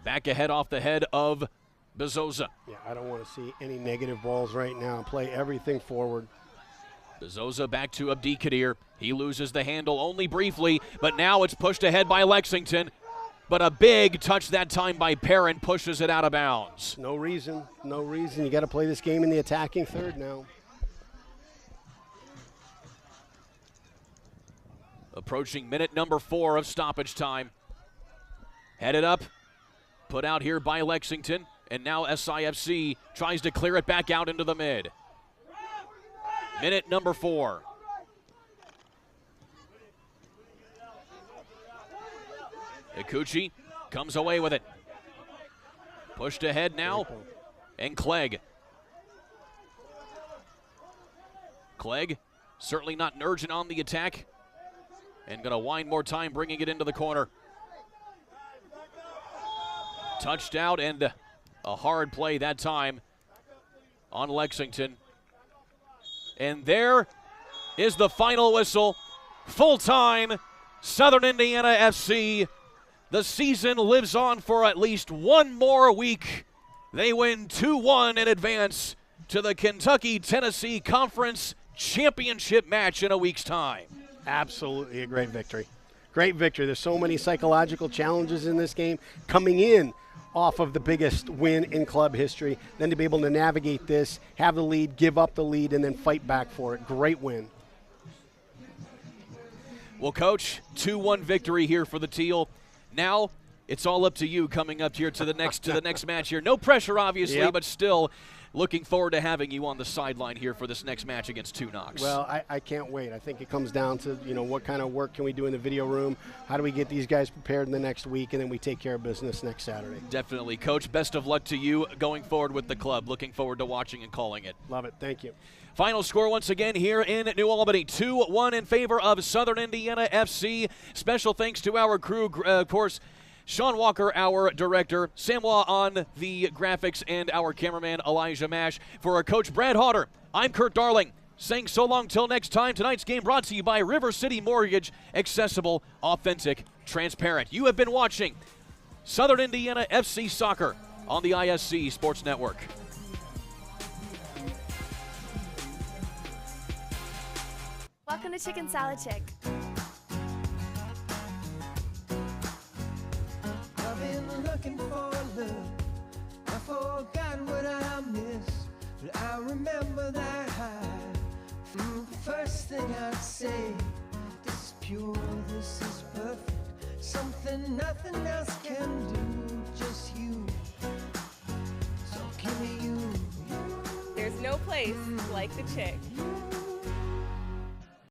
Back ahead off the head of Bezosa. Yeah, I don't want to see any negative balls right now. Play everything forward. Bezosa back to Abdikadir. He loses the handle only briefly, but now it's pushed ahead by Lexington. But a big touch that time by Perrin pushes it out of bounds. No reason. You got to play this game in the attacking third now. Approaching minute number 4 of stoppage time. Headed up, put out here by Lexington, and now SIFC tries to clear it back out into the mid. Minute number 4. Ikuchi comes away with it. Pushed ahead now, and Clegg. Clegg certainly not urgent on the attack. And going to wind more time, bringing it into the corner. Touched out, and a hard play that time on Lexington. And there is the final whistle. Full time, Southern Indiana FC. The season lives on for at least one more week. They win 2-1 in advance to the Kentucky-Tennessee Conference Championship match in a week's time. Absolutely a great victory. Great victory. There's so many psychological challenges in this game coming in off of the biggest win in club history. Then to be able to navigate this, have the lead, give up the lead, and then fight back for it. Great win. Well, Coach, 2-1 victory here for the Teal. Now it's all up to you coming up here to the next match here. No pressure, obviously, but still looking forward to having you on the sideline here for this next match against 2 Knox. Well, I can't wait. I think it comes down to, what kind of work can we do in the video room? How do we get these guys prepared in the next week, and then we take care of business next Saturday. Definitely. Coach, best of luck to you going forward with the club. Looking forward to watching and calling it. Love it. Thank you. Final score once again here in New Albany, 2-1 in favor of Southern Indiana FC. Special thanks to our crew, of course, Sean Walker, our director, Samoa on the graphics, and our cameraman, Elijah Mash. For our coach, Brad Hodder, I'm Kurt Darling, saying so long till next time. Tonight's game brought to you by River City Mortgage, accessible, authentic, transparent. You have been watching Southern Indiana FC Soccer on the ISC Sports Network. Welcome to Chicken Salad Chick. I've been looking for love. I forgot what I missed, but I remember that high. The first thing I'd say, this is pure, this is perfect. Something nothing else can do, just you. So give me you. There's no place like the Chick.